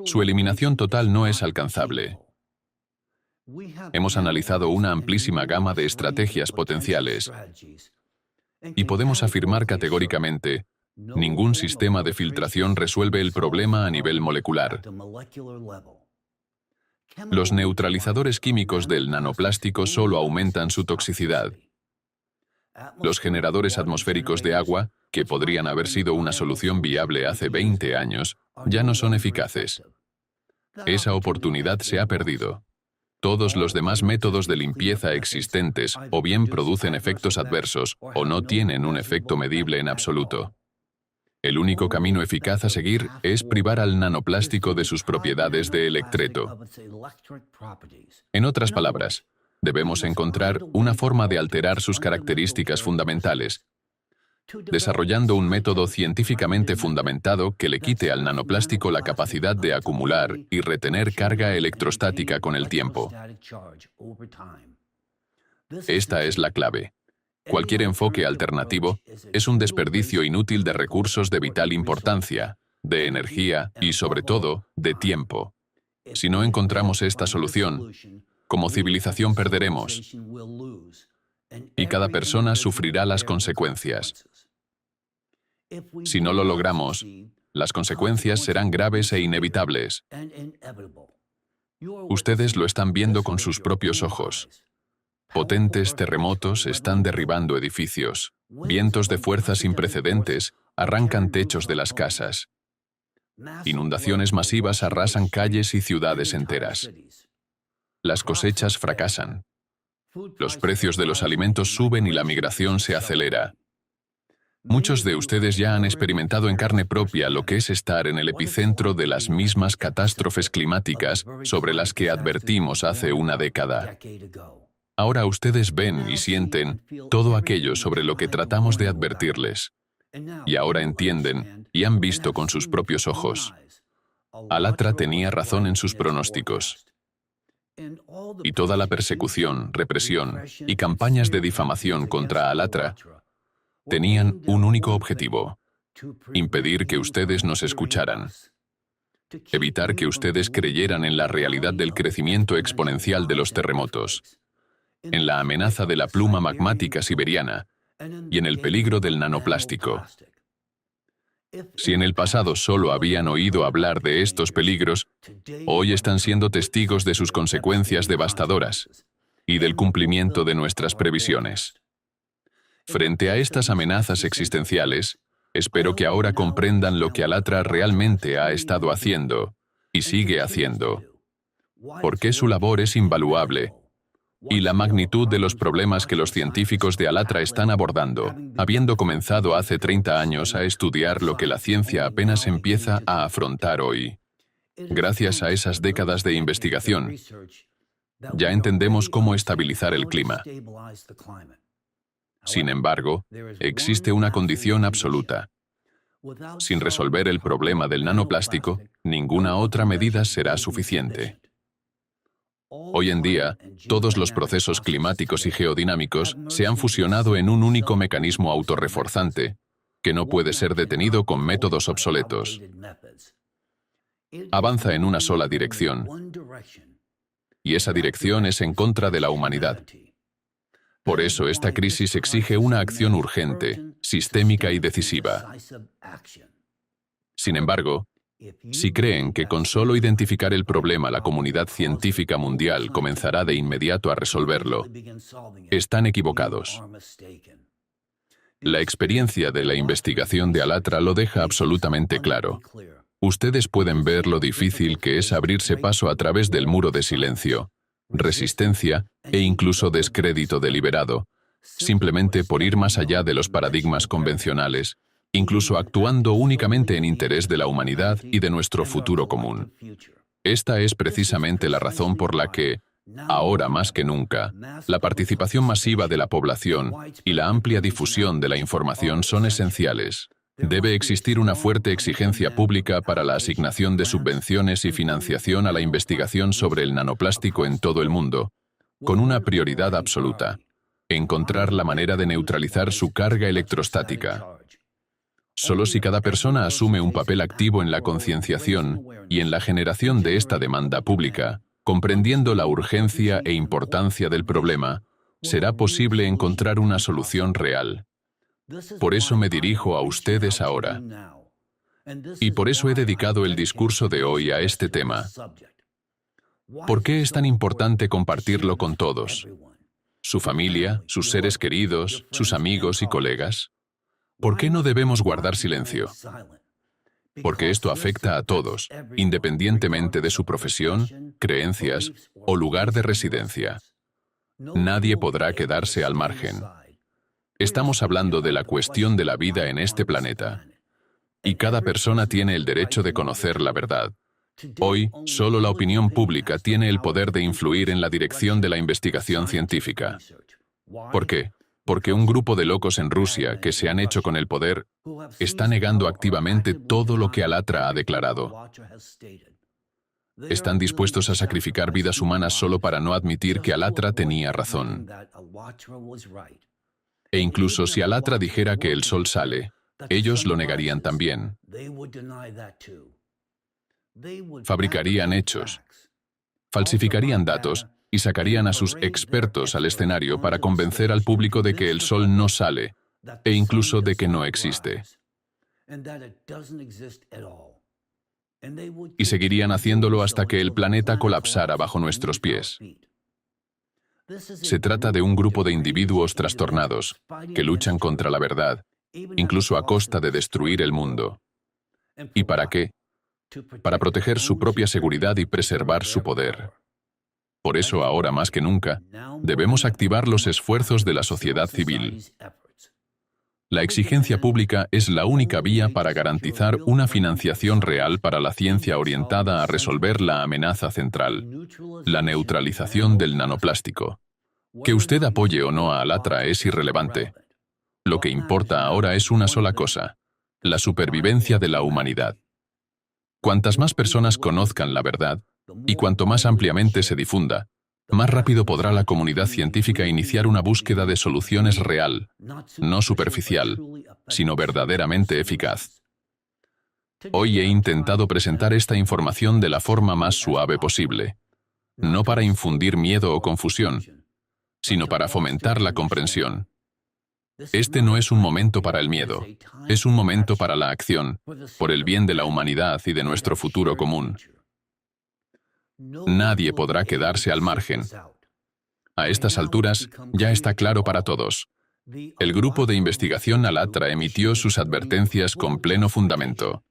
Su eliminación total no es alcanzable. Hemos analizado una amplísima gama de estrategias potenciales y podemos afirmar categóricamente, ningún sistema de filtración resuelve el problema a nivel molecular. Los neutralizadores químicos del nanoplástico solo aumentan su toxicidad. Los generadores atmosféricos de agua, que podrían haber sido una solución viable hace 20 años, ya no son eficaces. Esa oportunidad se ha perdido. Todos los demás métodos de limpieza existentes o bien producen efectos adversos o no tienen un efecto medible en absoluto. El único camino eficaz a seguir es privar al nanoplástico de sus propiedades de electreto. En otras palabras, debemos encontrar una forma de alterar sus características fundamentales, desarrollando un método científicamente fundamentado que le quite al nanoplástico la capacidad de acumular y retener carga electrostática con el tiempo. Esta es la clave. Cualquier enfoque alternativo es un desperdicio inútil de recursos de vital importancia, de energía y, sobre todo, de tiempo. Si no encontramos esta solución, como civilización perderemos, y cada persona sufrirá las consecuencias. Si no lo logramos, las consecuencias serán graves e inevitables. Ustedes lo están viendo con sus propios ojos. Potentes terremotos están derribando edificios. Vientos de fuerza sin precedentes arrancan techos de las casas. Inundaciones masivas arrasan calles y ciudades enteras. Las cosechas fracasan. Los precios de los alimentos suben y la migración se acelera. Muchos de ustedes ya han experimentado en carne propia lo que es estar en el epicentro de las mismas catástrofes climáticas sobre las que advertimos hace una década. Ahora ustedes ven y sienten todo aquello sobre lo que tratamos de advertirles. Y ahora entienden y han visto con sus propios ojos. Alatra tenía razón en sus pronósticos. Y toda la persecución, represión y campañas de difamación contra Alatra tenían un único objetivo: impedir que ustedes nos escucharan, evitar que ustedes creyeran en la realidad del crecimiento exponencial de los terremotos, en la amenaza de la pluma magmática siberiana y en el peligro del nanoplástico. Si en el pasado solo habían oído hablar de estos peligros, hoy están siendo testigos de sus consecuencias devastadoras y del cumplimiento de nuestras previsiones. Frente a estas amenazas existenciales, espero que ahora comprendan lo que Alatra realmente ha estado haciendo y sigue haciendo, porque su labor es invaluable, y la magnitud de los problemas que los científicos de Alatra están abordando, habiendo comenzado hace 30 años a estudiar lo que la ciencia apenas empieza a afrontar hoy. Gracias a esas décadas de investigación, ya entendemos cómo estabilizar el clima. Sin embargo, existe una condición absoluta. Sin resolver el problema del nanoplástico, ninguna otra medida será suficiente. Hoy en día, todos los procesos climáticos y geodinámicos se han fusionado en un único mecanismo autorreforzante, que no puede ser detenido con métodos obsoletos. Avanza en una sola dirección, y esa dirección es en contra de la humanidad. Por eso esta crisis exige una acción urgente, sistémica y decisiva. Sin embargo, Si creen que con solo identificar el problema la comunidad científica mundial comenzará de inmediato a resolverlo, están equivocados. La experiencia de la investigación de ALLATRA lo deja absolutamente claro. Ustedes pueden ver lo difícil que es abrirse paso a través del muro de silencio, resistencia e incluso descrédito deliberado, simplemente por ir más allá de los paradigmas convencionales, incluso actuando únicamente en interés de la humanidad y de nuestro futuro común. Esta es precisamente la razón por la que, ahora más que nunca, la participación masiva de la población y la amplia difusión de la información son esenciales. Debe existir una fuerte exigencia pública para la asignación de subvenciones y financiación a la investigación sobre el nanoplástico en todo el mundo, con una prioridad absoluta: encontrar la manera de neutralizar su carga electrostática. Solo si cada persona asume un papel activo en la concienciación y en la generación de esta demanda pública, comprendiendo la urgencia e importancia del problema, será posible encontrar una solución real. Por eso me dirijo a ustedes ahora. Y por eso he dedicado el discurso de hoy a este tema. ¿Por qué es tan importante compartirlo con todos? Su familia, sus seres queridos, sus amigos y colegas. ¿Por qué no debemos guardar silencio? Porque esto afecta a todos, independientemente de su profesión, creencias o lugar de residencia. Nadie podrá quedarse al margen. Estamos hablando de la cuestión de la vida en este planeta. Y cada persona tiene el derecho de conocer la verdad. Hoy, solo la opinión pública tiene el poder de influir en la dirección de la investigación científica. ¿Por qué? Porque un grupo de locos en Rusia que se han hecho con el poder está negando activamente todo lo que ALLATRA ha declarado. Están dispuestos a sacrificar vidas humanas solo para no admitir que ALLATRA tenía razón. E incluso si ALLATRA dijera que el sol sale, ellos lo negarían también. Fabricarían hechos, falsificarían datos y sacarían a sus expertos al escenario para convencer al público de que el sol no sale e incluso de que no existe. Y seguirían haciéndolo hasta que el planeta colapsara bajo nuestros pies. Se trata de un grupo de individuos trastornados que luchan contra la verdad, incluso a costa de destruir el mundo. ¿Y para qué? Para proteger su propia seguridad y preservar su poder. Por eso, ahora más que nunca, debemos activar los esfuerzos de la sociedad civil. La exigencia pública es la única vía para garantizar una financiación real para la ciencia orientada a resolver la amenaza central, la neutralización del nanoplástico. Que usted apoye o no a ALLATRA es irrelevante. Lo que importa ahora es una sola cosa: la supervivencia de la humanidad. Cuantas más personas conozcan la verdad, y cuanto más ampliamente se difunda, más rápido podrá la comunidad científica iniciar una búsqueda de soluciones real, no superficial, sino verdaderamente eficaz. Hoy he intentado presentar esta información de la forma más suave posible, no para infundir miedo o confusión, sino para fomentar la comprensión. Este no es un momento para el miedo, es un momento para la acción, por el bien de la humanidad y de nuestro futuro común. Nadie podrá quedarse al margen. A estas alturas, ya está claro para todos. El grupo de investigación ALLATRA emitió sus advertencias con pleno fundamento.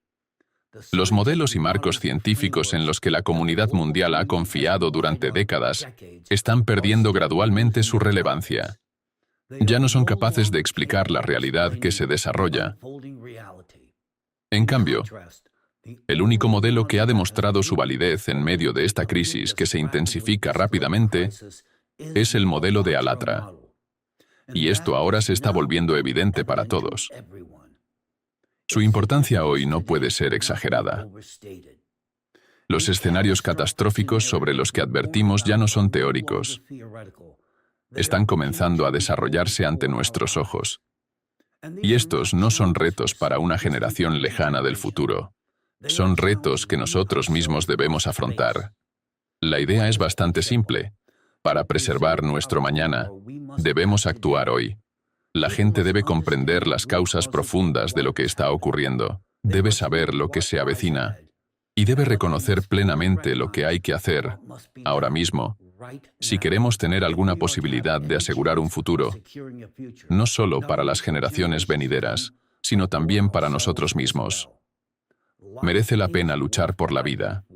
Los modelos y marcos científicos en los que la comunidad mundial ha confiado durante décadas están perdiendo gradualmente su relevancia. Ya no son capaces de explicar la realidad que se desarrolla. En cambio, el único modelo que ha demostrado su validez en medio de esta crisis que se intensifica rápidamente es el modelo de ALLATRA. Y esto ahora se está volviendo evidente para todos. Su importancia hoy no puede ser exagerada. Los escenarios catastróficos sobre los que advertimos ya no son teóricos. Están comenzando a desarrollarse ante nuestros ojos. Y estos no son retos para una generación lejana del futuro. Son retos que nosotros mismos debemos afrontar. La idea es bastante simple. Para preservar nuestro mañana, debemos actuar hoy. La gente debe comprender las causas profundas de lo que está ocurriendo. Debe saber lo que se avecina. y debe reconocer plenamente lo que hay que hacer ahora mismo si queremos tener alguna posibilidad de asegurar un futuro, no solo para las generaciones venideras, sino también para nosotros mismos. Merece la pena luchar por la vida.